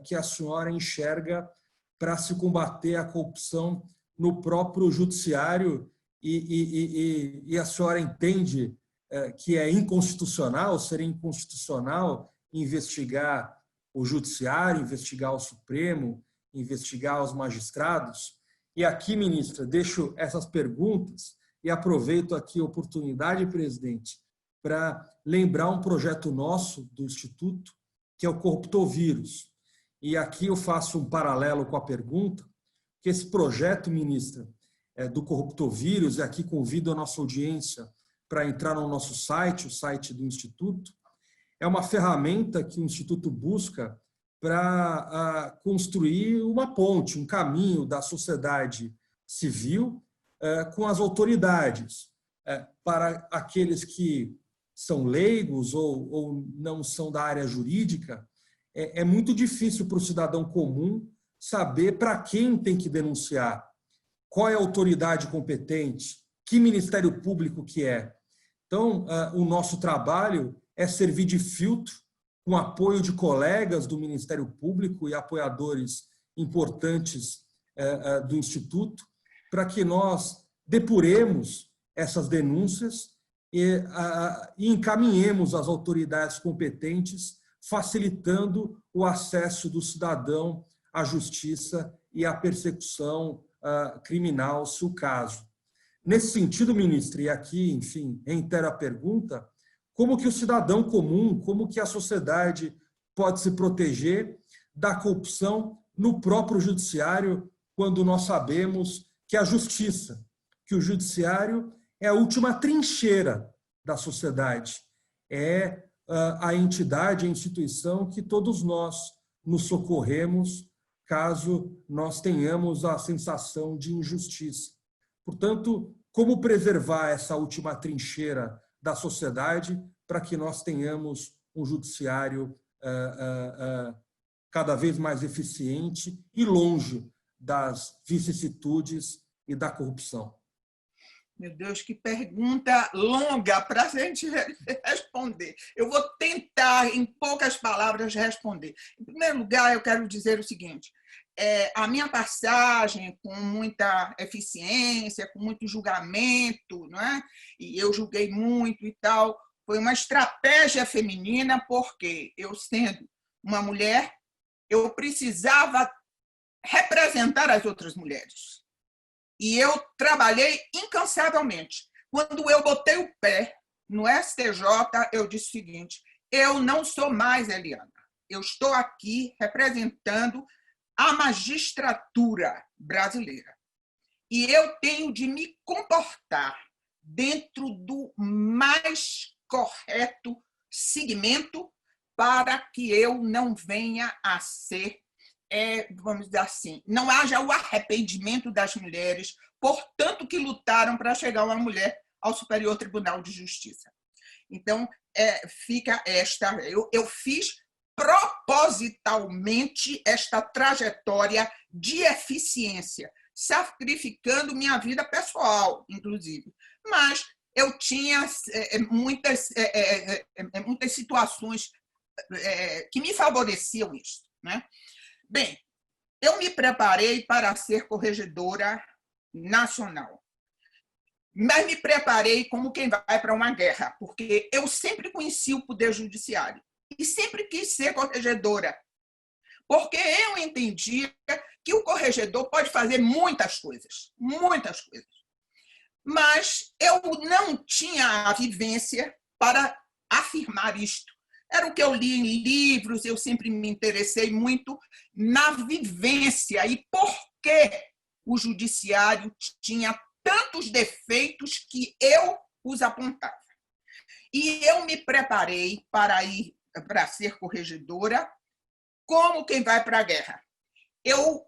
que a senhora enxerga para se combater a corrupção no próprio judiciário e a senhora entende que é inconstitucional, seria inconstitucional investigar o judiciário, investigar o Supremo, investigar os magistrados? E aqui, ministra, deixo essas perguntas e aproveito aqui a oportunidade, presidente, para lembrar um projeto nosso do Instituto, que é o Corruptovírus. e aqui eu faço um paralelo com a pergunta, que esse projeto, ministra, do Corruptovírus, e aqui convido a nossa audiência para entrar no nosso site, o site do Instituto, é uma ferramenta que o Instituto busca para construir uma ponte, um caminho da sociedade civil com as autoridades, para aqueles que são leigos ou não são da área jurídica. É muito difícil para o cidadão comum saber para quem tem que denunciar, qual é a autoridade competente, que Ministério Público que é. Então, o nosso trabalho é servir de filtro, com apoio de colegas do Ministério Público e apoiadores importantes do Instituto, para que nós depuremos essas denúncias e encaminhemos às autoridades competentes, facilitando o acesso do cidadão à justiça e à persecução criminal, se o caso. Nesse sentido, ministro, e aqui, enfim, reitero a pergunta, como que o cidadão comum, como que a sociedade pode se proteger da corrupção no próprio judiciário, quando nós sabemos que a justiça, que o judiciário é a última trincheira da sociedade, é a entidade, a instituição que todos nós nos socorremos caso nós tenhamos a sensação de injustiça. Portanto, como preservar essa última trincheira da sociedade para que nós tenhamos um judiciário cada vez mais eficiente e longe das vicissitudes e da corrupção? Meu Deus, que pergunta longa para a gente responder. Eu vou tentar, em poucas palavras, responder. Em primeiro lugar, eu quero dizer o seguinte: a minha passagem com muita eficiência, com muito julgamento, não é? E eu julguei muito e tal, foi uma estratégia feminina, porque eu, sendo uma mulher, eu precisava representar as outras mulheres. E eu trabalhei incansavelmente. Quando eu botei o pé no STJ, eu disse o seguinte: eu não sou mais Eliana. Eu estou aqui representando a magistratura brasileira. E eu tenho de me comportar dentro do mais correto segmento para que eu não venha a ser, vamos dizer assim, não haja o arrependimento das mulheres, portanto, que lutaram para chegar uma mulher ao Superior Tribunal de Justiça. Então, fica esta... Eu fiz propositalmente esta trajetória de eficiência, sacrificando minha vida pessoal, inclusive. Mas eu tinha muitas situações que me favoreciam isso, né? Bem, eu me preparei para ser corregedora nacional, mas me preparei como quem vai para uma guerra, porque eu sempre conheci o Poder Judiciário e sempre quis ser corregedora, porque eu entendia que o corregedor pode fazer muitas coisas, mas eu não tinha a vivência para afirmar isto. Era o que eu li em livros, eu sempre me interessei muito na vivência e por que o judiciário tinha tantos defeitos que eu os apontava. E eu me preparei para ser corregedora como quem vai para a guerra. Eu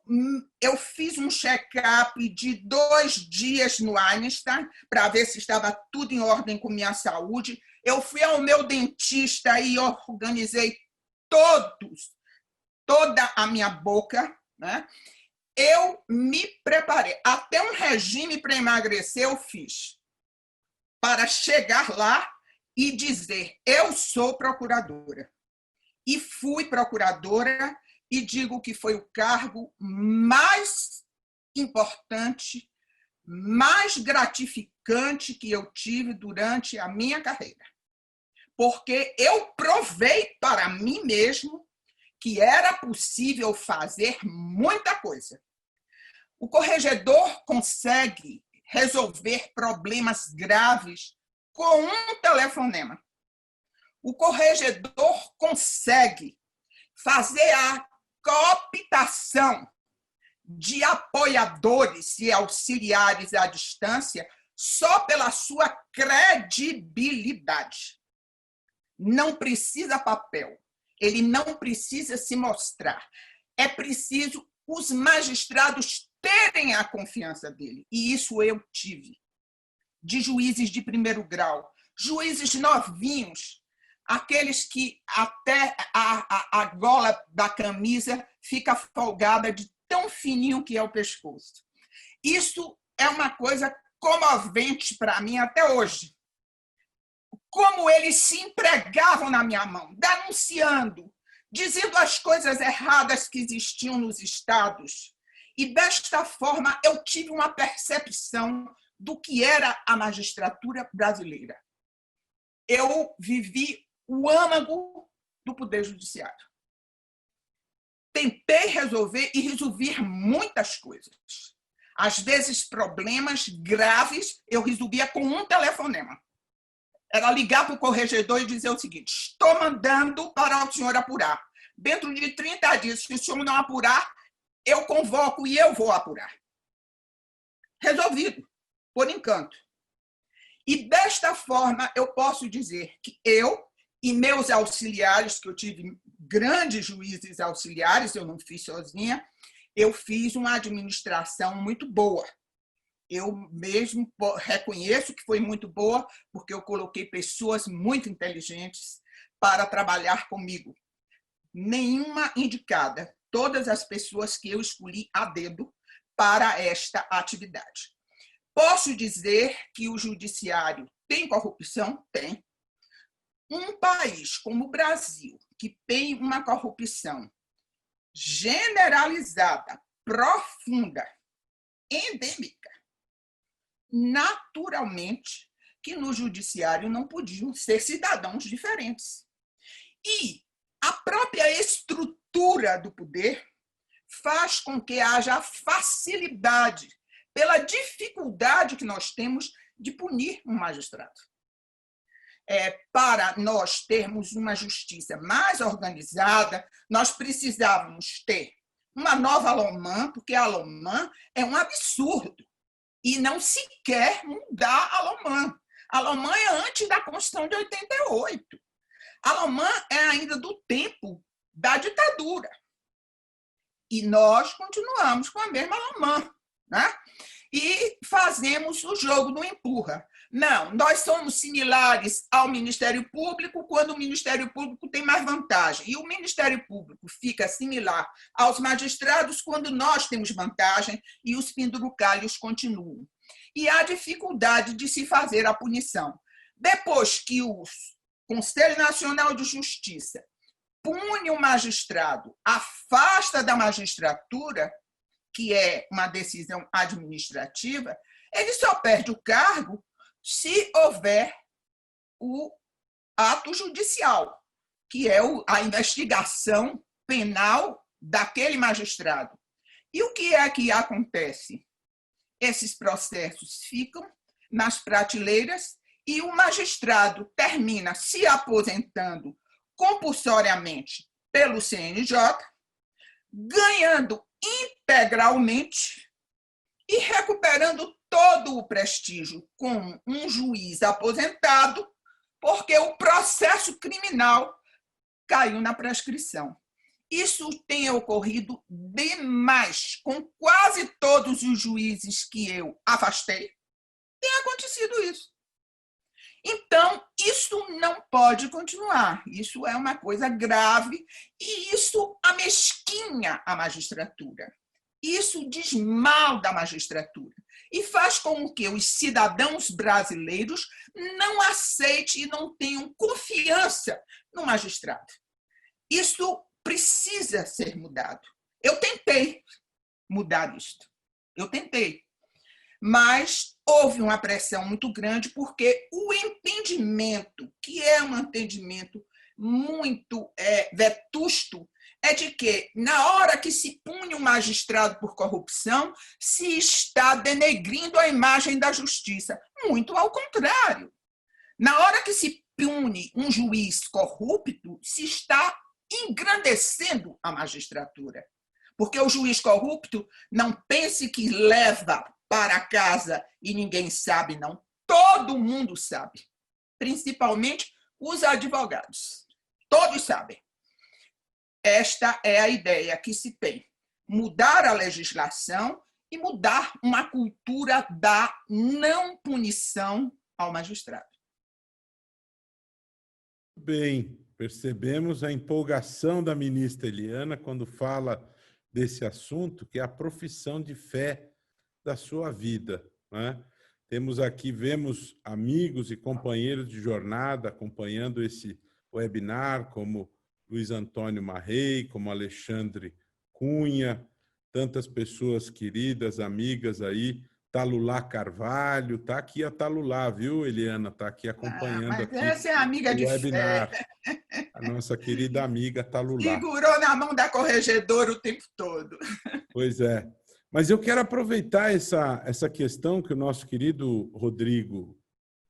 fiz um check-up de 2 dias no Einstein para ver se estava tudo em ordem com minha saúde. Eu fui ao meu dentista e organizei toda a minha boca, né? Eu me preparei. Até um regime para emagrecer eu fiz, para chegar lá e dizer: eu sou procuradora. E fui procuradora e digo que foi o cargo mais importante, mais gratificante que eu tive durante a minha carreira. Porque eu provei para mim mesmo que era possível fazer muita coisa. O corregedor consegue resolver problemas graves com um telefonema. O corregedor consegue fazer a cooptação de apoiadores e auxiliares à distância só pela sua credibilidade. Não precisa papel, ele não precisa se mostrar. É preciso os magistrados terem a confiança dele, e isso eu tive, de juízes de primeiro grau, juízes novinhos, aqueles que até a gola da camisa fica folgada de tão fininho que é o pescoço. Isso é uma coisa comovente para mim até hoje. Como eles se empregavam na minha mão, denunciando, dizendo as coisas erradas que existiam nos estados. E, desta forma, eu tive uma percepção do que era a magistratura brasileira. Eu vivi o âmago do Poder Judiciário. Tentei resolver e resolver muitas coisas. Às vezes, problemas graves eu resolvia com um telefonema. Era ligar para o corregedor e dizer o seguinte: estou mandando para o senhor apurar. Dentro de 30 dias, se o senhor não apurar, eu convoco e eu vou apurar. Resolvido, por encanto. E, desta forma, eu posso dizer que eu e meus auxiliares, que eu tive grandes juízes auxiliares, eu não fiz sozinha, eu fiz uma administração muito boa. Eu mesmo reconheço que foi muito boa, porque eu coloquei pessoas muito inteligentes para trabalhar comigo. Nenhuma indicada, todas as pessoas que eu escolhi a dedo para esta atividade. Posso dizer que o judiciário tem corrupção? Tem. Um país como o Brasil, que tem uma corrupção generalizada, profunda, endêmica, naturalmente que no judiciário não podiam ser cidadãos diferentes. E a própria estrutura do poder faz com que haja facilidade, pela dificuldade que nós temos de punir um magistrado. Para nós termos uma justiça mais organizada, nós precisávamos ter uma nova Lomã, porque a Lomã é um absurdo. E não se quer mudar a Lomã. A Lomã é antes da Constituição de 88. A Lomã é ainda do tempo da ditadura. E nós continuamos com a mesma Lomã, né? E fazemos o jogo do empurra. Não, nós somos similares ao Ministério Público quando o Ministério Público tem mais vantagem. E o Ministério Público fica similar aos magistrados quando nós temos vantagem e os penduricalhos continuam. E há dificuldade de se fazer a punição. Depois que o Conselho Nacional de Justiça pune o magistrado, afasta da magistratura, que é uma decisão administrativa, ele só perde o cargo se houver o ato judicial, que é a investigação penal daquele magistrado. E o que é que acontece? Esses processos ficam nas prateleiras e o magistrado termina se aposentando compulsoriamente pelo CNJ, ganhando integralmente e recuperando todo o prestígio como um juiz aposentado, porque o processo criminal caiu na prescrição. Isso tem ocorrido demais com quase todos os juízes que eu afastei. Tem acontecido isso. Então, isso não pode continuar. Isso é uma coisa grave e isso amesquinha a magistratura. Isso diz mal da magistratura e faz com que os cidadãos brasileiros não aceitem e não tenham confiança no magistrado. Isso precisa ser mudado. Eu tentei mudar isto. Eu tentei. Mas houve uma pressão muito grande porque o entendimento, que é um entendimento muito vetusto, é de que, na hora que se pune um magistrado por corrupção, se está denegrindo a imagem da justiça. Muito ao contrário. Na hora que se pune um juiz corrupto, se está engrandecendo a magistratura. Porque o juiz corrupto não pense que leva para casa e ninguém sabe, não. Todo mundo sabe, principalmente os advogados. Todos sabem. Esta é a ideia que se tem. Mudar a legislação e mudar uma cultura da não punição ao magistrado. Bem, percebemos a empolgação da ministra Eliana quando fala desse assunto, que é a profissão de fé da sua vida, né? Temos aqui, vemos amigos e companheiros de jornada acompanhando esse webinar, como Luiz Antônio Marrei, como Alexandre Cunha, tantas pessoas queridas, amigas aí, Talulá Carvalho, tá aqui a Talulá, viu, Eliana? Tá aqui acompanhando mas aqui essa é a amiga de webinar. fé. A nossa querida amiga Talulá. Segurou na mão da corregedora o tempo todo. Pois é. Mas eu quero aproveitar essa questão que o nosso querido Rodrigo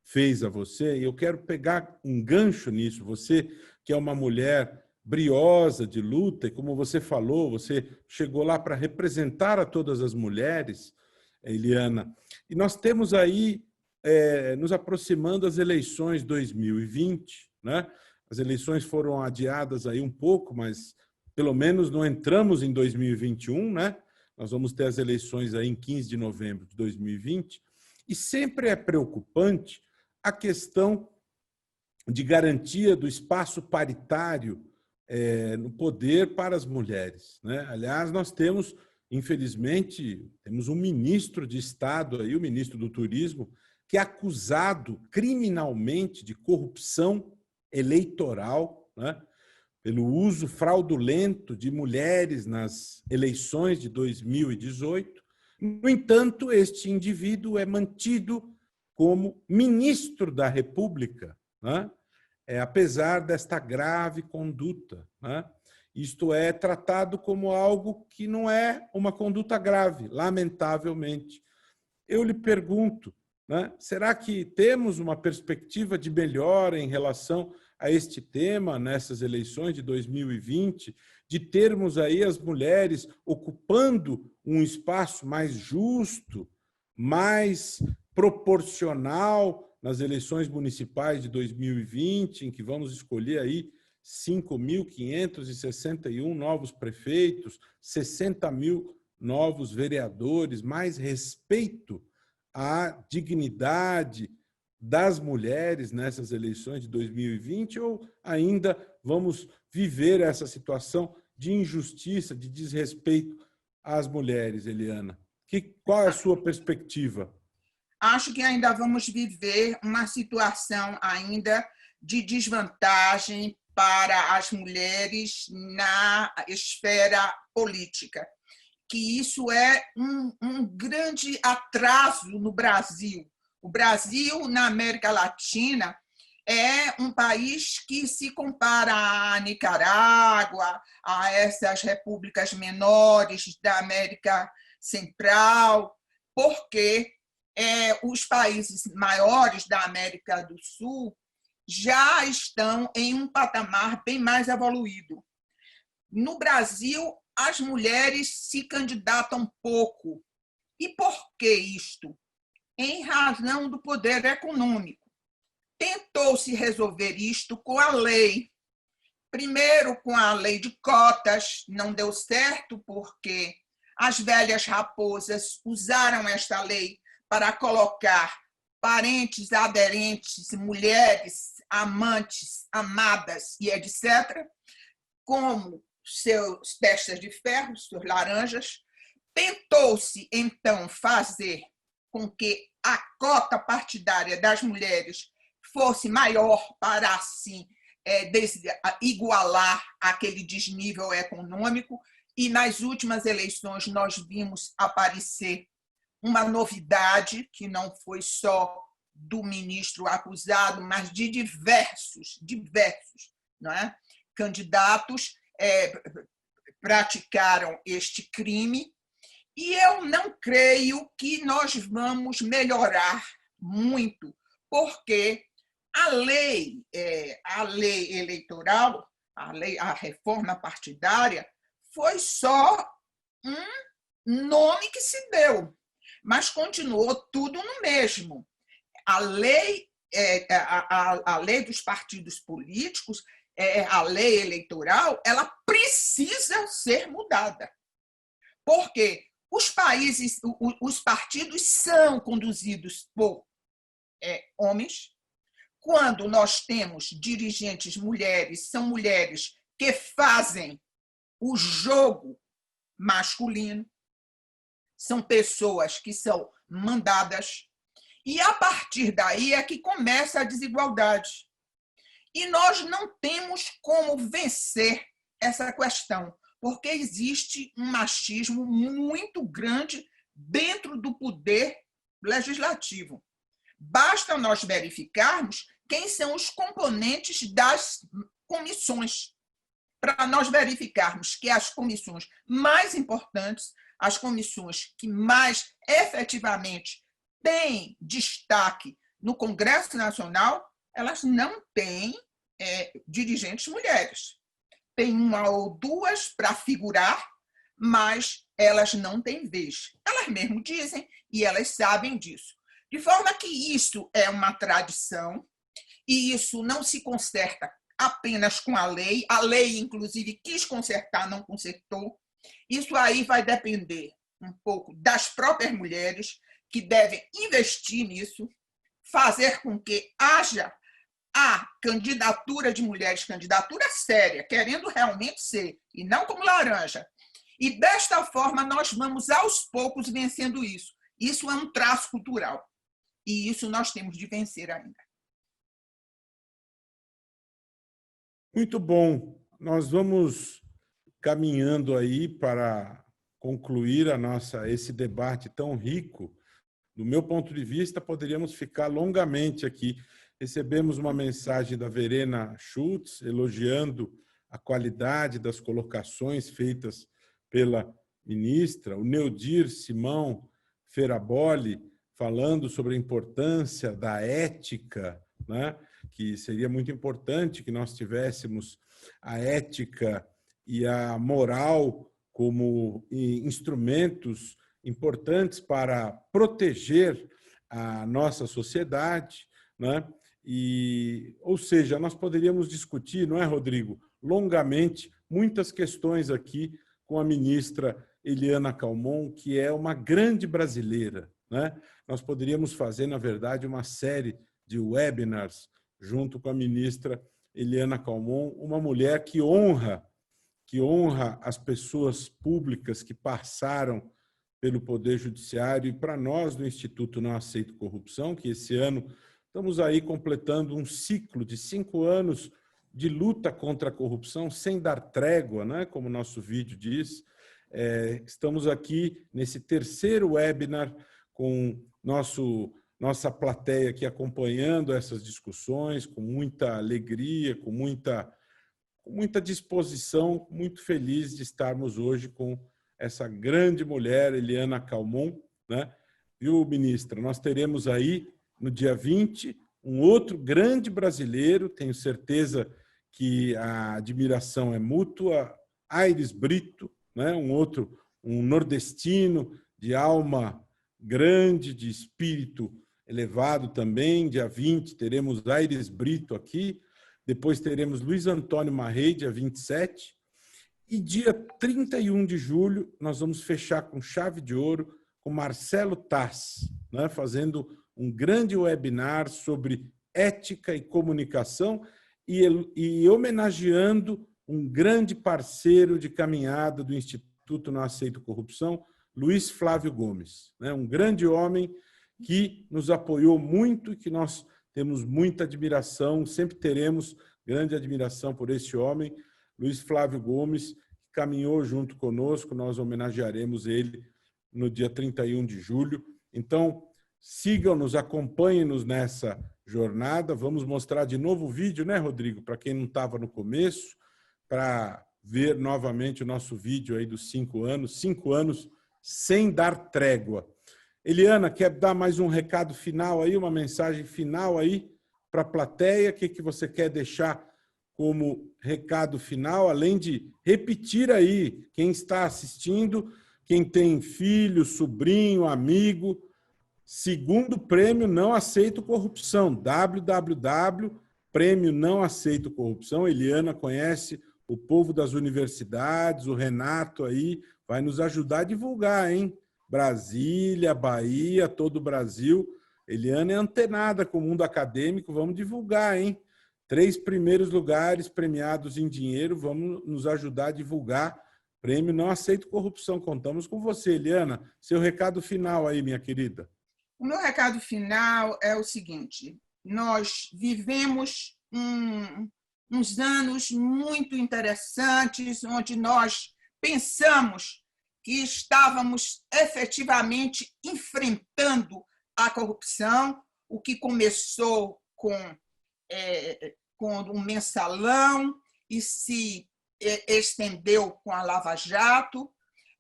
fez a você, e eu quero pegar um gancho nisso. Você, que é uma mulher briosa de luta, e como você falou, você chegou lá para representar a todas as mulheres, Eliana, e nós temos aí, nos aproximando as eleições 2020, né? As eleições foram adiadas aí um pouco, mas pelo menos não entramos em 2021, né? Nós vamos ter as eleições aí em 15 de novembro de 2020, e sempre é preocupante a questão de garantia do espaço paritário no poder para as mulheres, né? Aliás, nós temos, infelizmente, temos um ministro de Estado, aí, o ministro do Turismo, que é acusado criminalmente de corrupção eleitoral, né? Pelo uso fraudulento de mulheres nas eleições de 2018. No entanto, este indivíduo é mantido como ministro da República, né? Apesar desta grave conduta, né? Isto é tratado como algo que não é uma conduta grave, lamentavelmente. Eu lhe pergunto, né, será que temos uma perspectiva de melhora em relação a este tema nessas eleições de 2020, de termos aí as mulheres ocupando um espaço mais justo, mais proporcional nas eleições municipais de 2020, em que vamos escolher aí 5.561 novos prefeitos, 60.000 novos vereadores, mais respeito à dignidade das mulheres nessas eleições de 2020, ou ainda vamos viver essa situação de injustiça, de desrespeito às mulheres, Eliana? Qual é a sua perspectiva? Acho que ainda vamos viver uma situação ainda de desvantagem para as mulheres na esfera política, que isso é um grande atraso no Brasil. O Brasil, na América Latina, é um país que se compara à Nicarágua, a essas repúblicas menores da América Central, porque os países maiores da América do Sul já estão em um patamar bem mais evoluído. No Brasil, as mulheres se candidatam pouco. E por que isto? Em razão do poder econômico. Tentou-se resolver isto com a lei. Primeiro, com a lei de cotas, não deu certo, porque as velhas raposas usaram esta lei para colocar parentes, aderentes, mulheres, amantes, amadas e etc., como seus testas de ferro, seus laranjas. Tentou-se, então, fazer com que a cota partidária das mulheres fosse maior para, assim, igualar aquele desnível econômico. E, nas últimas eleições, nós vimos aparecer uma novidade, que não foi só do ministro acusado, mas de diversos, não é? Candidatos praticaram este crime. E eu não creio que nós vamos melhorar muito, porque a lei eleitoral, a reforma partidária, foi só um nome que se deu, mas continuou tudo no mesmo. A lei dos partidos políticos, a lei eleitoral, ela precisa ser mudada. Porque os partidos são conduzidos por homens. Quando nós temos dirigentes mulheres, são mulheres que fazem o jogo masculino, são pessoas que são mandadas, e a partir daí é que começa a desigualdade. E nós não temos como vencer essa questão, porque existe um machismo muito grande dentro do poder legislativo. Basta nós verificarmos quem são os componentes das comissões, para nós verificarmos que as comissões mais importantes, as comissões que mais efetivamente têm destaque no Congresso Nacional, elas não têm dirigentes mulheres. Tem uma ou duas para figurar, mas elas não têm vez. Elas mesmo dizem e elas sabem disso. De forma que isso é uma tradição e isso não se conserta apenas com a lei. A lei, inclusive, quis consertar, não consertou. Isso aí vai depender um pouco das próprias mulheres, que devem investir nisso, fazer com que haja a candidatura de mulheres, candidatura séria, querendo realmente ser, e não como laranja. E, desta forma, nós vamos, aos poucos, vencendo isso. Isso é um traço cultural. E isso nós temos de vencer ainda. Muito bom. Nós vamos caminhando aí para concluir esse debate tão rico. Do meu ponto de vista, poderíamos ficar longamente aqui. Recebemos uma mensagem da Verena Schultz, elogiando a qualidade das colocações feitas pela ministra. O Neudir Simão Feraboli, falando sobre a importância da ética, né? Que seria muito importante que nós tivéssemos a ética e a moral como instrumentos importantes para proteger a nossa sociedade, né? Ou seja, nós poderíamos discutir, não é, Rodrigo, longamente, muitas questões aqui com a ministra Eliana Calmon, que é uma grande brasileira, né? Nós poderíamos fazer, na verdade, uma série de webinars junto com a ministra Eliana Calmon, uma mulher que honra as pessoas públicas que passaram pelo Poder Judiciário. E para nós, do Instituto Não Aceito Corrupção, que esse ano estamos aí completando um ciclo de 5 anos de luta contra a corrupção sem dar trégua, né? Como o nosso vídeo diz. Estamos aqui nesse terceiro webinar com nossa plateia aqui acompanhando essas discussões com muita alegria, com muita disposição, muito feliz de estarmos hoje com essa grande mulher, Eliana Calmon, né? Viu, ministra? Nós teremos aí, no dia 20, um outro grande brasileiro, tenho certeza que a admiração é mútua, Aires Brito, né? Um nordestino de alma grande, de espírito elevado também. Dia 20 teremos Aires Brito aqui, depois teremos Luiz Antônio Marrei, dia 27, e dia 31 de julho nós vamos fechar com chave de ouro com Marcelo Tass, né, fazendo um grande webinar sobre ética e comunicação e homenageando um grande parceiro de caminhada do Instituto Não Aceito Corrupção, Luiz Flávio Gomes, né, um grande homem que nos apoiou muito e que nós temos muita admiração, sempre teremos grande admiração por esse homem, Luiz Flávio Gomes, que caminhou junto conosco. Nós homenagearemos ele no dia 31 de julho. Então, sigam-nos, acompanhem-nos nessa jornada. Vamos mostrar de novo o vídeo, né, Rodrigo? Para quem não estava no começo, para ver novamente o nosso vídeo aí dos 5 anos. 5 anos sem dar trégua. Eliana, quer dar mais um recado final aí, uma mensagem final aí para a plateia? O que você quer deixar como recado final, além de repetir aí, quem está assistindo, quem tem filho, sobrinho, amigo, segundo prêmio Não Aceito Corrupção, www.prêmio Não Aceito Corrupção. Eliana conhece o povo das universidades, o Renato aí vai nos ajudar a divulgar, hein? Brasília, Bahia, todo o Brasil. Eliana é antenada com o mundo acadêmico, vamos divulgar, hein? 3 primeiros lugares premiados em dinheiro, vamos nos ajudar a divulgar. Prêmio Não Aceito Corrupção. Contamos com você, Eliana. Seu recado final aí, minha querida. O meu recado final é o seguinte: nós vivemos uns anos muito interessantes, onde nós pensamos que estávamos efetivamente enfrentando a corrupção, o que começou com um mensalão e se estendeu com a Lava Jato,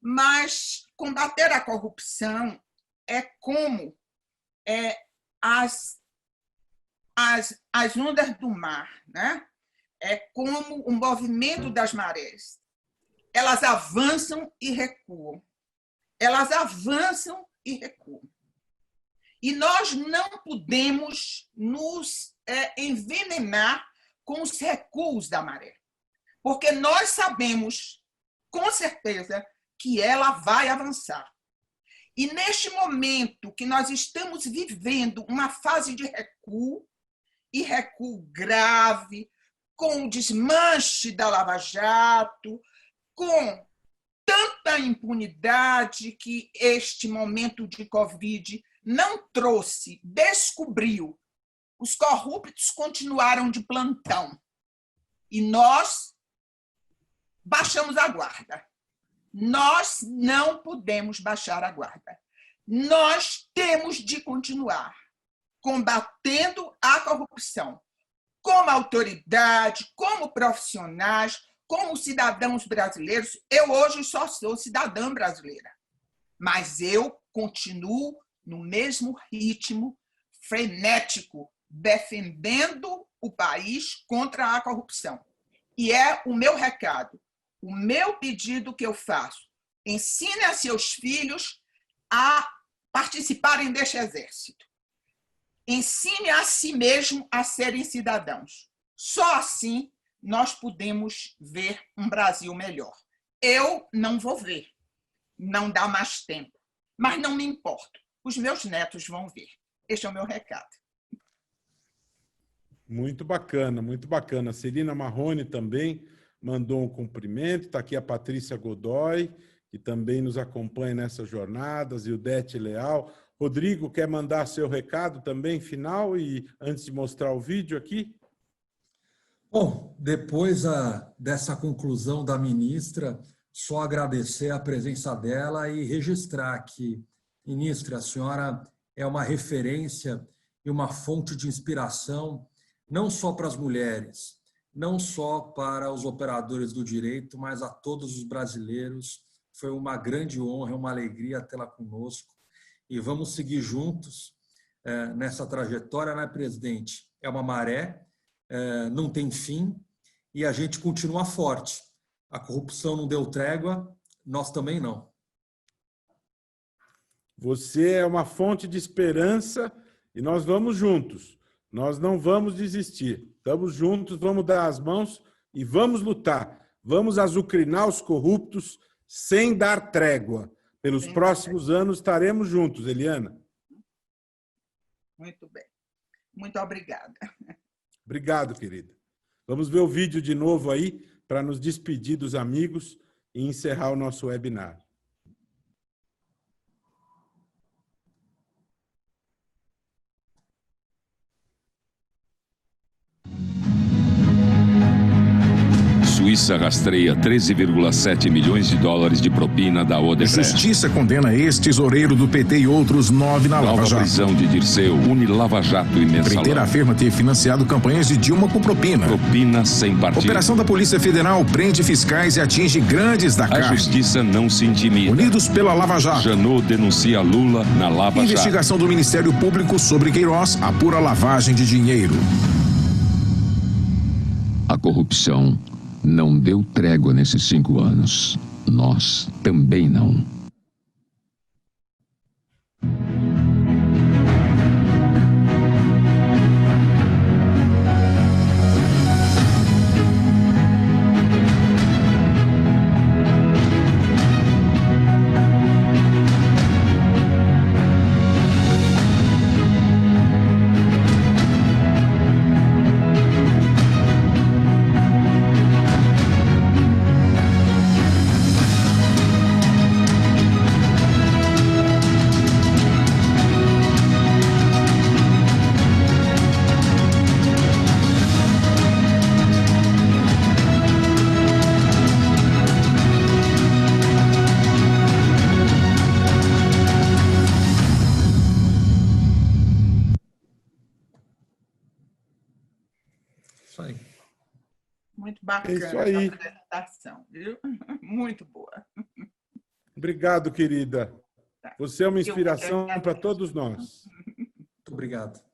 mas combater a corrupção é como as ondas do mar, né? É como o movimento das marés. Elas avançam e recuam. Elas avançam e recuam. E nós não podemos nos envenenar com os recuos da maré, porque nós sabemos, com certeza, que ela vai avançar. E neste momento que nós estamos vivendo uma fase de recuo, e recuo grave, com o desmanche da Lava Jato, com tanta impunidade que este momento de Covid não trouxe, descobriu. Os corruptos continuaram de plantão. E nós baixamos a guarda. Nós não podemos baixar a guarda. Nós temos de continuar combatendo a corrupção como autoridade, como profissionais, como cidadãos brasileiros. Eu hoje só sou cidadã brasileira, mas eu continuo no mesmo ritmo frenético, defendendo o país contra a corrupção. E é o meu recado, o meu pedido que eu faço. Ensine a seus filhos a participarem deste exército. Ensine a si mesmo a serem cidadãos. Só assim nós podemos ver um Brasil melhor. Eu não vou ver, não dá mais tempo, mas não me importo. Os meus netos vão ver. Este é o meu recado. Muito bacana, muito bacana. Celina Marrone também mandou um cumprimento. Está aqui a Patrícia Godoy, que também nos acompanha nessas jornadas, e o Dete Leal. Rodrigo, quer mandar seu recado também, final, e antes de mostrar o vídeo aqui? Bom, depois dessa conclusão da ministra, só agradecer a presença dela e registrar que, ministra, a senhora é uma referência e uma fonte de inspiração, não só para as mulheres, não só para os operadores do direito, mas a todos os brasileiros. Foi uma grande honra, uma alegria tê-la conosco. E vamos seguir juntos nessa trajetória, né, presidente? É uma maré, não tem fim, e a gente continua forte. A corrupção não deu trégua, nós também não. Você é uma fonte de esperança e nós vamos juntos. Nós não vamos desistir. Estamos juntos, vamos dar as mãos e vamos lutar. Vamos azucrinar os corruptos sem dar trégua. Pelos próximos anos estaremos juntos, Eliana. Muito bem. Muito obrigada. Obrigado, querida. Vamos ver o vídeo de novo aí para nos despedir dos amigos e encerrar o nosso webinar. Suíça rastreia 13,7 milhões de dólares de propina da Odebrecht. Justiça condena ex-tesoureiro do PT e outros 9 na Lava Nova Jato. prisão de Dirceu une Lava Jato e Mensalão. Empreiteira afirma ter financiado campanhas de Dilma com propina. Propina sem partido. Operação da Polícia Federal prende fiscais e atinge grandes da A carne. justiça não se intimida. Unidos pela Lava Jato. Janot denuncia Lula na Lava Jato. Investigação do Ministério Público sobre Queiroz apura lavagem de dinheiro. A corrupção não deu trégua nesses 5 anos. Nós também não. Isso aí. Muito bacana isso aí. essa apresentação, viu? Muito boa. Obrigado, querida. Você é uma inspiração para todos nós. Muito obrigado.